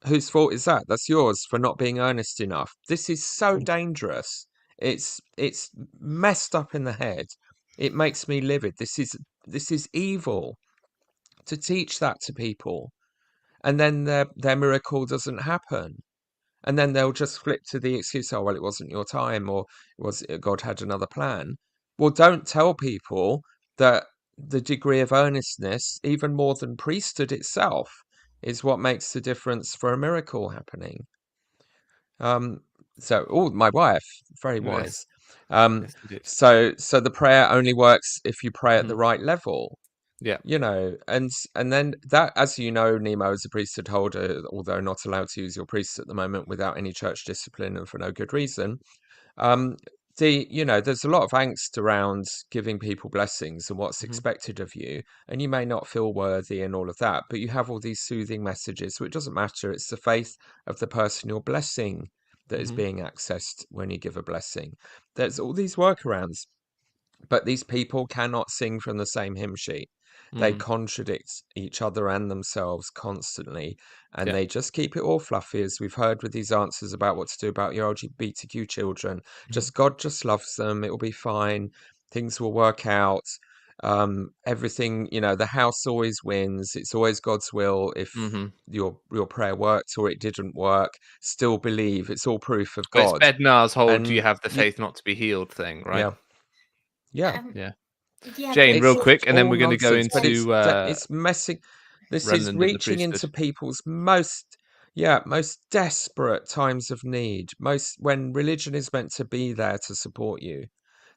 Speaker 3: whose fault is that? That's yours for not being earnest enough. This is so dangerous. It's messed up in the head. It makes me livid. This is evil to teach that to people, and then their miracle doesn't happen. And then they'll just flip to the excuse, oh, well, it wasn't your time, or God had another plan. Well, don't tell people that the degree of earnestness, even more than priesthood itself, is what makes the difference for a miracle happening. My wife, very wise.
Speaker 2: Yes,
Speaker 3: So the prayer only works if you pray at the right level.
Speaker 2: Yeah.
Speaker 3: And then that, as you know, Nemo is a priesthood holder, although not allowed to use your priests at the moment without any church discipline and for no good reason. There's a lot of angst around giving people blessings and what's expected of you, and you may not feel worthy and all of that, but you have all these soothing messages, so it doesn't matter. It's the faith of the person you're blessing that is being accessed when you give a blessing. There's all these workarounds, but these people cannot sing from the same hymn sheet. They contradict each other and themselves constantly, and they just keep it all fluffy, as we've heard with these answers about what to do about your LGBTQ children. God just loves them. It will be fine. Things will work out. Everything, the house always wins. It's always God's will. If your prayer worked or it didn't work, still believe. It's all proof of
Speaker 2: But
Speaker 3: God.
Speaker 2: it's Bednar's whole
Speaker 3: And
Speaker 2: "do you have the faith not to be healed" thing, right?
Speaker 3: Yeah.
Speaker 4: Yeah,
Speaker 2: Jane, real
Speaker 3: It's
Speaker 2: quick, and then
Speaker 3: all
Speaker 2: we're going to go
Speaker 3: nonsense, but
Speaker 2: into
Speaker 3: it's messing. This is
Speaker 2: Renlund and the
Speaker 3: reaching into
Speaker 2: priesthood.
Speaker 3: people's most desperate times of need. When religion is meant to be there to support you,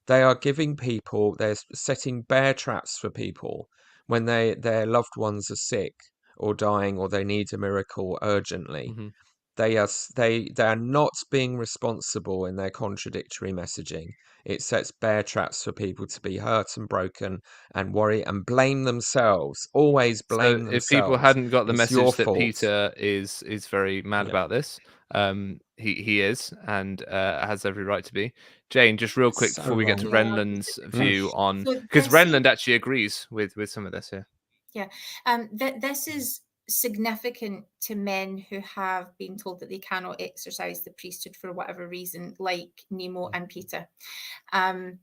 Speaker 3: they are giving people. They're setting bear traps for people when their loved ones are sick or dying or they need a miracle urgently. They are not being responsible in their contradictory messaging. It sets bear traps for people to be hurt and broken and worry and blame themselves. Always
Speaker 2: So
Speaker 3: blame
Speaker 2: if people
Speaker 3: themselves.
Speaker 2: hadn't got the
Speaker 3: It's your
Speaker 2: message that
Speaker 3: fault.
Speaker 2: Peter is very mad
Speaker 3: Yeah.
Speaker 2: about this, he is, and has every right to be. Jane, just real quick
Speaker 3: So
Speaker 2: before we get to
Speaker 3: wrong.
Speaker 2: Renlund's view on,
Speaker 4: So
Speaker 2: because
Speaker 4: this is-
Speaker 2: Renlund actually agrees with some of this here.
Speaker 4: Yeah, this is significant to men who have been told that they cannot exercise the priesthood for whatever reason, like Nemo and Peter. And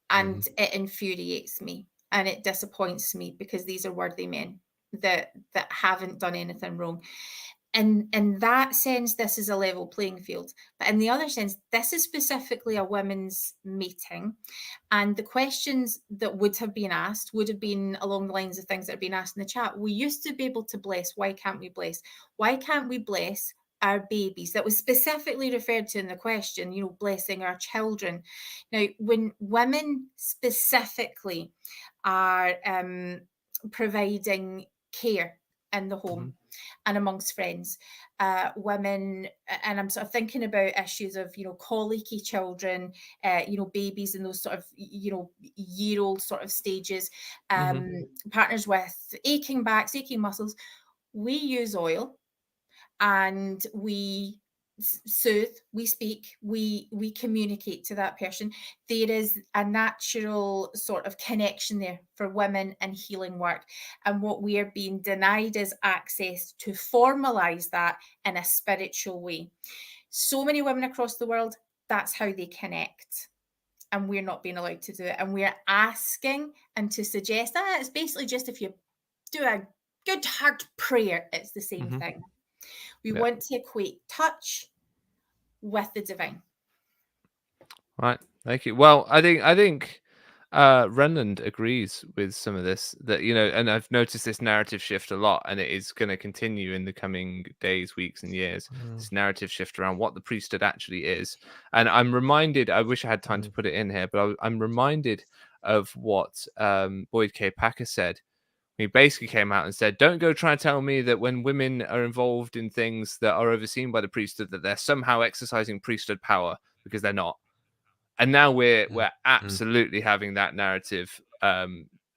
Speaker 4: it infuriates me and it disappoints me, because these are worthy men that haven't done anything wrong. And in that sense, this is a level playing field. But in the other sense, this is specifically a women's meeting. And the questions that would have been asked would have been along the lines of things that have been asked in the chat. We used to be able to bless. Why can't we bless? Why can't we bless our babies? That was specifically referred to in the question, blessing our children. Now, when women specifically are providing care in the home and amongst friends, women, and I'm sort of thinking about issues of, colicky children, babies in those sort of, year-old sort of stages, partners with aching backs, aching muscles. We use oil and we soothe, we speak, we communicate to that person. There is a natural sort of connection there for women and healing work, and what we are being denied is access to formalize that in a spiritual way. So many women across the world, that's how they connect, and we're not being allowed to do it. And we're asking and to suggest that it's basically just if you do a good heart prayer, it's the same thing. We want to equate touch with the divine.
Speaker 2: Right. Thank you. Well, I think Renlund agrees with some of this, that, and I've noticed this narrative shift a lot, and it is going to continue in the coming days, weeks, and years. This narrative shift around what the priesthood actually is. And I'm reminded, I wish I had time to put it in here, but I'm reminded of what Boyd K. Packer said. He basically came out and said, don't go try and tell me that when women are involved in things that are overseen by the priesthood, that they're somehow exercising priesthood power, because they're not. And now we're absolutely having that narrative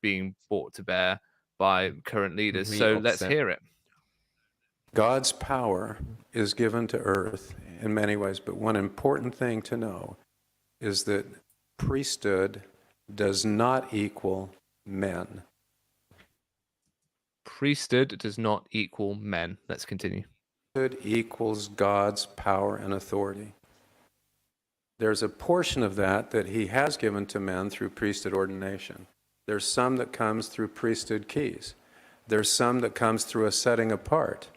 Speaker 2: being brought to bear by current leaders. So let's hear it.
Speaker 5: God's power is given to earth in many ways, but one important thing to know is that priesthood does not equal men.
Speaker 2: Priesthood does not equal men. Let's continue.
Speaker 5: Priesthood equals God's power and authority. There's a portion of that he has given to men through priesthood ordination. There's some that comes through priesthood keys. There's some that comes through a setting apart.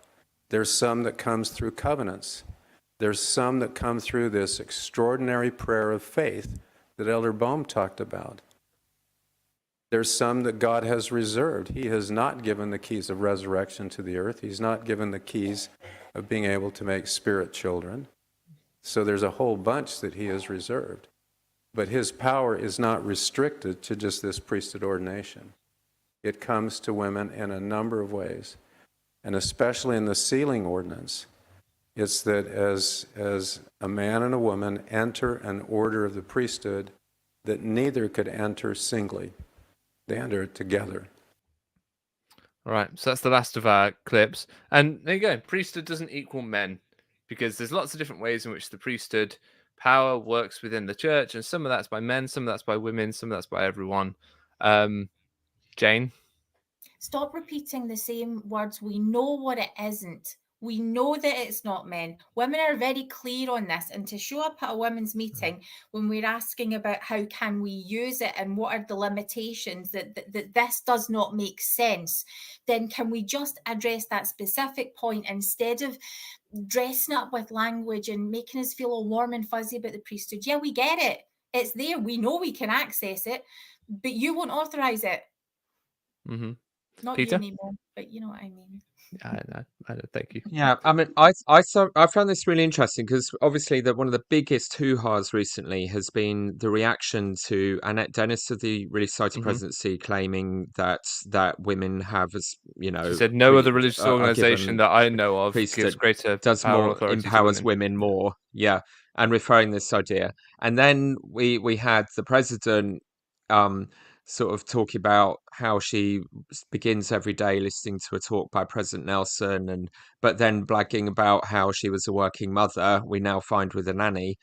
Speaker 5: There's some that comes through covenants. There's some that come through this extraordinary prayer of faith that Elder Bohm talked about. There's some that God has reserved. He has not given the keys of resurrection to the earth. He's not given the keys of being able to make spirit children. So there's a whole bunch that he has reserved. But his power is not restricted to just this priesthood ordination. It comes to women in a number of ways. And especially in the sealing ordinance, it's that as a man and a woman enter an order of the priesthood, that neither could enter singly. They enter it together.
Speaker 2: All right, so that's the last of our clips. And there you go. Priesthood doesn't equal men, because there's lots of different ways in which the priesthood power works within the church, and some of that's by men, some of that's by women, some of that's by everyone. Jane?
Speaker 4: Stop repeating the same words. We know what it isn't. We know that it's not men. Women are very clear on this. And to show up at a women's meeting when we're asking about how can we use it and what are the limitations, that this does not make sense, then can we just address that specific point instead of dressing up with language and making us feel all warm and fuzzy about the priesthood? Yeah, we get it. It's there. We know we can access it, but you won't authorize it.
Speaker 2: Mm-hmm.
Speaker 4: Not
Speaker 2: Peter?
Speaker 4: you anymore. but you know what I mean.
Speaker 2: I don't. Thank you.
Speaker 3: Yeah, I mean, I found this really interesting because obviously that one of the biggest hoo-has recently has been the reaction to Annette Dennis of the Really Society
Speaker 2: Mhm.
Speaker 3: Presidency claiming that women have, as you
Speaker 2: She
Speaker 3: know,
Speaker 2: said no other religious
Speaker 3: are
Speaker 2: organization
Speaker 3: given
Speaker 2: that I know of gives
Speaker 3: priesthood
Speaker 2: greater
Speaker 3: does
Speaker 2: power and
Speaker 3: more,
Speaker 2: authority to
Speaker 3: empowers
Speaker 2: women.
Speaker 3: women more. Yeah, and referring this idea, and then we had the president um sort of talking about how she begins every day listening to a talk by President Nelson, and but then blagging about how she was a working mother, we now find with a nanny,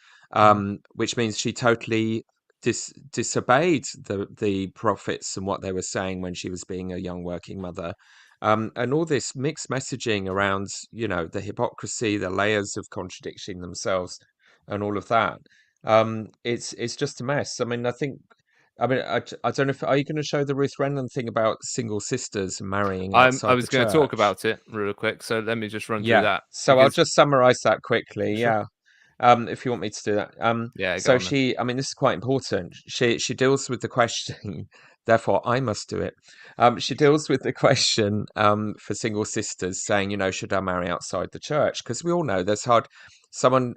Speaker 3: which means she totally disobeyed the prophets and what they were saying when she was being a young working mother. And all this mixed messaging around, the hypocrisy, the layers of contradicting themselves, and all of that. It's just a mess. I don't know if are you going to show the Ruth Renlund thing about single sisters marrying
Speaker 2: I
Speaker 3: outside the
Speaker 2: was going to talk
Speaker 3: church?
Speaker 2: about it real quick, so let me just run through
Speaker 3: Yeah.
Speaker 2: that
Speaker 3: So I'll
Speaker 2: because
Speaker 3: just summarize that quickly.
Speaker 2: sure.
Speaker 3: Yeah. If you want me to do that.
Speaker 2: Yeah, go
Speaker 3: So
Speaker 2: on then.
Speaker 3: this is quite important. She deals with the question, therefore I must do it. She deals with the question for single sisters saying, should I marry outside the church? Because we all know there's someone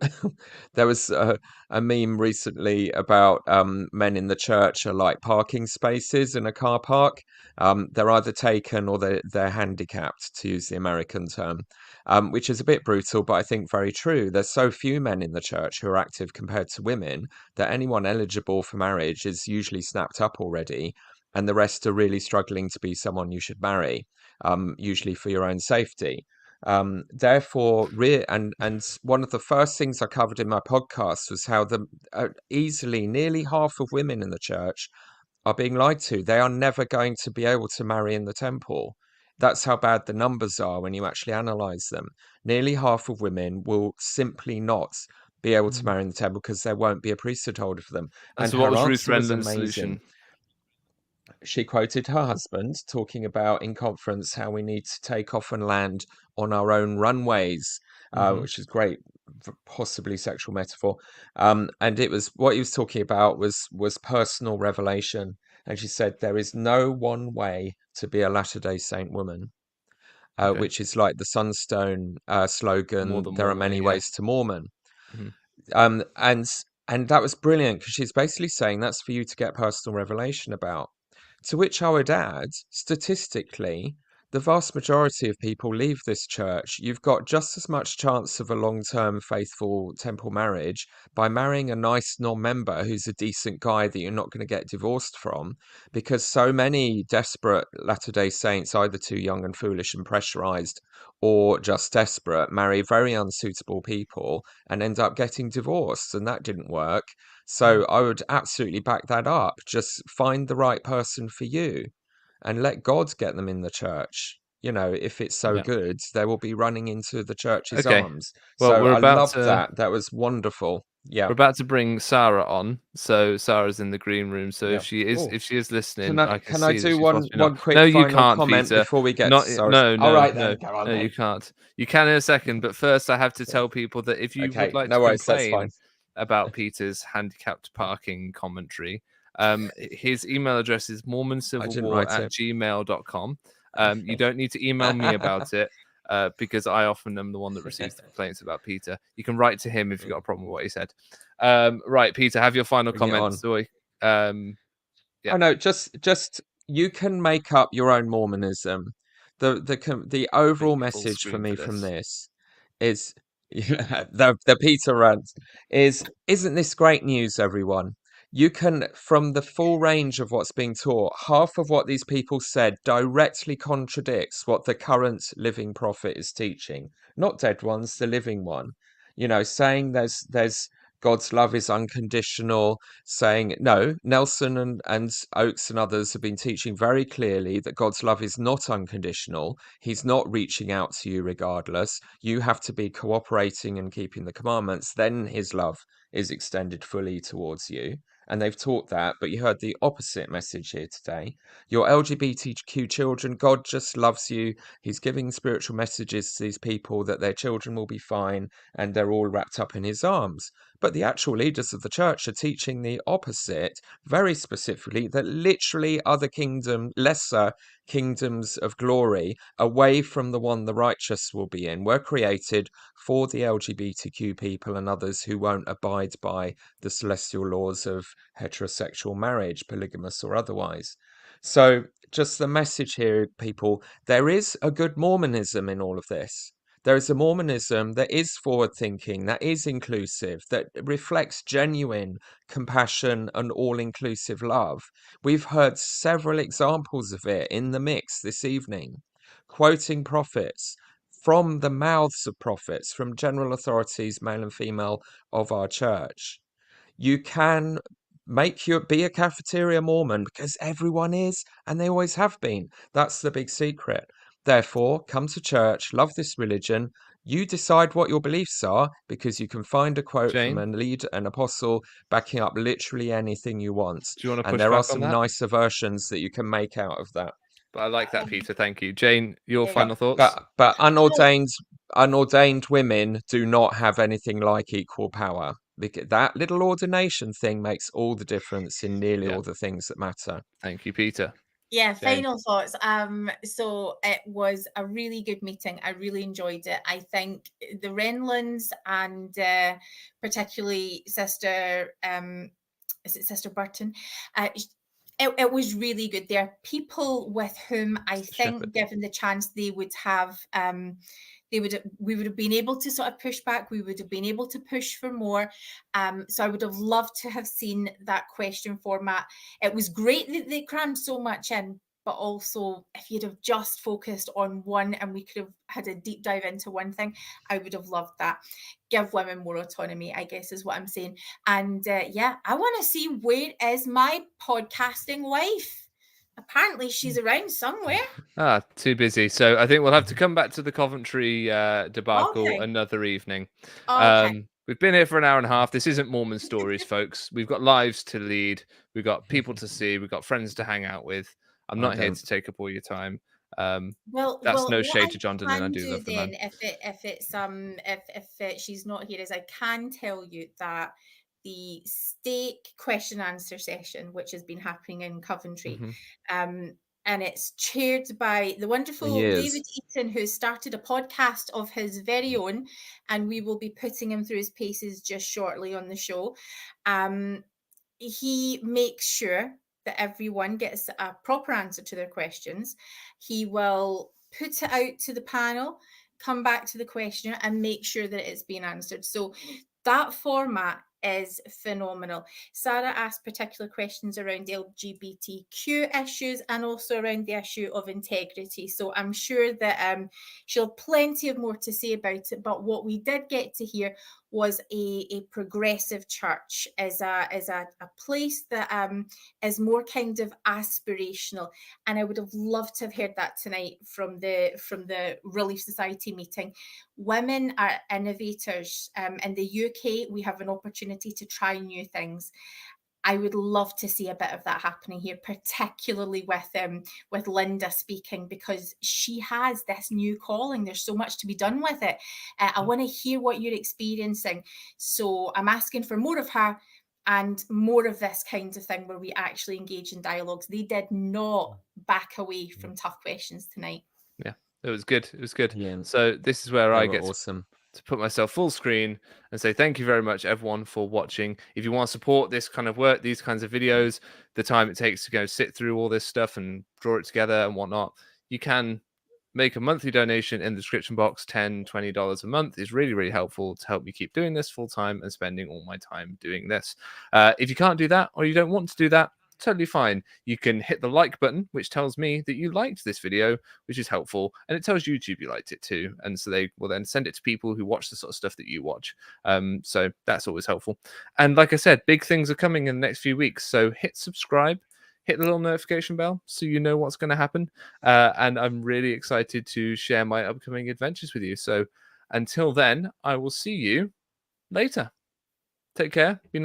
Speaker 3: there was a meme recently about men in the church are like parking spaces in a car park. They're either taken or they're handicapped, to use the American term. Which is a bit brutal, but I think very true. There's so few men in the church who are active compared to women that anyone eligible for marriage is usually snapped up already, and the rest are really struggling to be someone you should marry, usually for your own safety. Therefore, and one of the first things I covered in my podcast was how easily nearly half of women in the church are being lied to. They are never going to be able to marry in the temple. That's how bad the numbers are when you actually analyze them. Nearly half of women will simply not be able to marry in the temple because there won't be a priesthood holder for them.
Speaker 2: And
Speaker 3: And
Speaker 2: so, what
Speaker 3: her
Speaker 2: was Ruth
Speaker 3: answer was
Speaker 2: Renlund's
Speaker 3: amazing.
Speaker 2: solution?
Speaker 3: She quoted her husband talking about in conference how we need to take off and land on our own runways, which is great, possibly sexual metaphor. And it was what he was talking about was personal revelation. And she said there is no one way to be a Latter-day Saint woman,
Speaker 2: Okay.
Speaker 3: which is like the Sunstone
Speaker 2: More
Speaker 3: slogan.
Speaker 2: than
Speaker 3: There are
Speaker 2: one
Speaker 3: many
Speaker 2: way, yeah.
Speaker 3: ways to Mormon.
Speaker 2: Mhm.
Speaker 3: And that was brilliant because she's basically saying that's for you to get personal revelation about. To which I would add, statistically, the vast majority of people leave this church. You've got just as much chance of a long-term faithful temple marriage by marrying a nice non-member who's a decent guy that you're not going to get divorced from, because so many desperate Latter-day Saints, either too young and foolish and pressurized, or just desperate, marry very unsuitable people and end up getting divorced, and that didn't work. So I would absolutely back that up. Just find the right person for you and let God get them in the church. If it's so
Speaker 2: Yeah.
Speaker 3: good, they will be running into the church's
Speaker 2: Okay.
Speaker 3: arms.
Speaker 2: Well,
Speaker 3: So
Speaker 2: we're
Speaker 3: I
Speaker 2: about
Speaker 3: loved
Speaker 2: to
Speaker 3: that. That was wonderful. Yeah.
Speaker 2: we're about to bring Sarah on. So Sarah's in the green room. So
Speaker 3: Yeah.
Speaker 2: if she is
Speaker 3: Oh,
Speaker 2: listening, I can
Speaker 3: can I
Speaker 2: see that
Speaker 3: do
Speaker 2: she's watching on.
Speaker 3: one quick
Speaker 2: No, you
Speaker 3: final
Speaker 2: can't,
Speaker 3: comment
Speaker 2: Peter.
Speaker 3: before we get
Speaker 2: Not
Speaker 3: to Sarah's?
Speaker 2: no
Speaker 3: All
Speaker 2: no
Speaker 3: right
Speaker 2: no
Speaker 3: then, go on
Speaker 2: no.
Speaker 3: then.
Speaker 2: You can't. You can in a second, but first I have to tell people that if you would
Speaker 3: Okay,
Speaker 2: like
Speaker 3: no
Speaker 2: to
Speaker 3: worries, that's fine.
Speaker 2: complain about Peter's handicapped parking commentary, his email address is
Speaker 3: write it.
Speaker 2: mormoncivilwar@gmail.com. You don't need to email me about it. Because I often am the one that receives the complaints about Peter. You can write to him if you've got a problem with what he said. Right, Peter, have your final
Speaker 3: Bring it on.
Speaker 2: comments. Yeah.
Speaker 3: Oh no, just you can make up your own Mormonism. The overall
Speaker 2: Make a full
Speaker 3: message for
Speaker 2: screen
Speaker 3: me
Speaker 2: for
Speaker 3: from
Speaker 2: this.
Speaker 3: this is the Peter rant isn't this great news, everyone? You can, from the full range of what's being taught, half of what these people said directly contradicts what the current living prophet is teaching. Not dead ones, the living one. Saying there's God's love is unconditional, saying no, Nelson and Oakes and others have been teaching very clearly that God's love is not unconditional. He's not reaching out to you regardless. You have to be cooperating and keeping the commandments. Then his love is extended fully towards you. And they've taught that, but you heard the opposite message here today. Your LGBTQ children, God just loves you. He's giving spiritual messages to these people that their children will be fine and they're all wrapped up in his arms. But the actual leaders of the church are teaching the opposite, very specifically, that literally other lesser kingdoms of glory, away from the one the righteous will be in, were created for the LGBTQ people and others who won't abide by the celestial laws of heterosexual marriage, polygamous or otherwise. So just the message here, people, there is a good Mormonism in all of this. There is a Mormonism that is forward thinking, that is inclusive, that reflects genuine compassion and all inclusive love. We've heard several examples of it in the mix this evening, quoting prophets from the mouths of prophets, from general authorities, male and female, of our church. You can be a cafeteria Mormon because everyone is, and they always have been. That's the big secret. Therefore, come to church, love this religion. You decide what your beliefs are because you can find a quote from
Speaker 2: Jane,
Speaker 3: an apostle backing up literally anything you want.
Speaker 2: do you want to
Speaker 3: And
Speaker 2: push
Speaker 3: there are
Speaker 2: back on
Speaker 3: some
Speaker 2: that?
Speaker 3: nicer versions that you can make out of that.
Speaker 2: But I like that, Peter. Thank you. Jane, your
Speaker 4: Yeah.
Speaker 2: final thoughts?
Speaker 3: But unordained women do not have anything like equal power. That little ordination thing makes all the difference in nearly
Speaker 2: Yeah.
Speaker 3: all the things that matter.
Speaker 2: Thank you, Peter.
Speaker 4: Yeah,
Speaker 2: Jane.
Speaker 4: final thoughts. So it was a really good meeting. I really enjoyed it. I think the Renlunds and particularly Sister, is it Sister Burton? It was really good. There are people with whom I think,
Speaker 2: Shepherd.
Speaker 4: given the chance, they would have, we would have been able to sort of push back. We would have been able to push for more. So I would have loved to have seen that question format. It was great that they crammed so much in, but also if you'd have just focused on one and we could have had a deep dive into one thing, I would have loved that. Give women more autonomy, I guess, is what I'm saying. And yeah, I want to see, where is my podcasting wife? Apparently she's around somewhere.
Speaker 2: Too busy. So I think we'll have to come back to the Coventry debacle
Speaker 4: Okay.
Speaker 2: another evening.
Speaker 4: Okay.
Speaker 2: We've been here for an hour and a half. This isn't Mormon stories, folks. We've got lives to lead. We've got people to see. We've got friends to hang out with. I'm not here to take up all your time.
Speaker 4: Well,
Speaker 2: That's no
Speaker 4: what
Speaker 2: shade
Speaker 4: I
Speaker 2: to John Dillon. I
Speaker 4: can
Speaker 2: do
Speaker 4: do
Speaker 2: love the man.
Speaker 4: then, if she's not here, is I can tell you that the steak question answer session, which has been happening in Coventry, and it's chaired by the wonderful David Eaton, who started a podcast of his very own, and we will be putting him through his paces just shortly on the show. He makes sure that everyone gets a proper answer to their questions. He will put it out to the panel, come back to the questioner, and make sure that it's being answered. So that format is phenomenal. Sarah asked particular questions around LGBTQ issues and also around the issue of integrity. So I'm sure that she'll have plenty of more to say about it. But what we did get to hear was a progressive church as a place that is more kind of aspirational. And I would have loved to have heard that tonight from the Relief Society meeting. Women are innovators. In the UK, we have an opportunity to try new things. I would love to see a bit of that happening here, particularly with Linda speaking, because she has this new calling. There's so much to be done with it. I want to hear what you're experiencing. So I'm asking for more of her and more of this kind of thing where we actually engage in dialogues. They did not back away from tough questions tonight.
Speaker 2: Yeah, it was good. It was good.
Speaker 3: Yeah.
Speaker 2: So this is where I get
Speaker 3: awesome
Speaker 2: to put myself full screen and say thank you very much, everyone, for watching. If you want to support this kind of work, these kinds of videos, the time it takes to go sit through all this stuff and draw it together and whatnot, you can make a monthly donation in the description box. $10, $20 a month is really, really helpful to help me keep doing this full time and spending all my time doing this. If you can't do that or you don't want to do that, totally fine. You can hit the like button, which tells me that you liked this video, which is helpful, and it tells YouTube you liked it too, and so they will then send it to people who watch the sort of stuff that you watch. So that's always helpful. And like I said, big things are coming in the next few weeks, so hit subscribe, hit the little notification bell so you know what's going to happen, and I'm really excited to share my upcoming adventures with you. So until then, I will see you later. Take care. Be nice.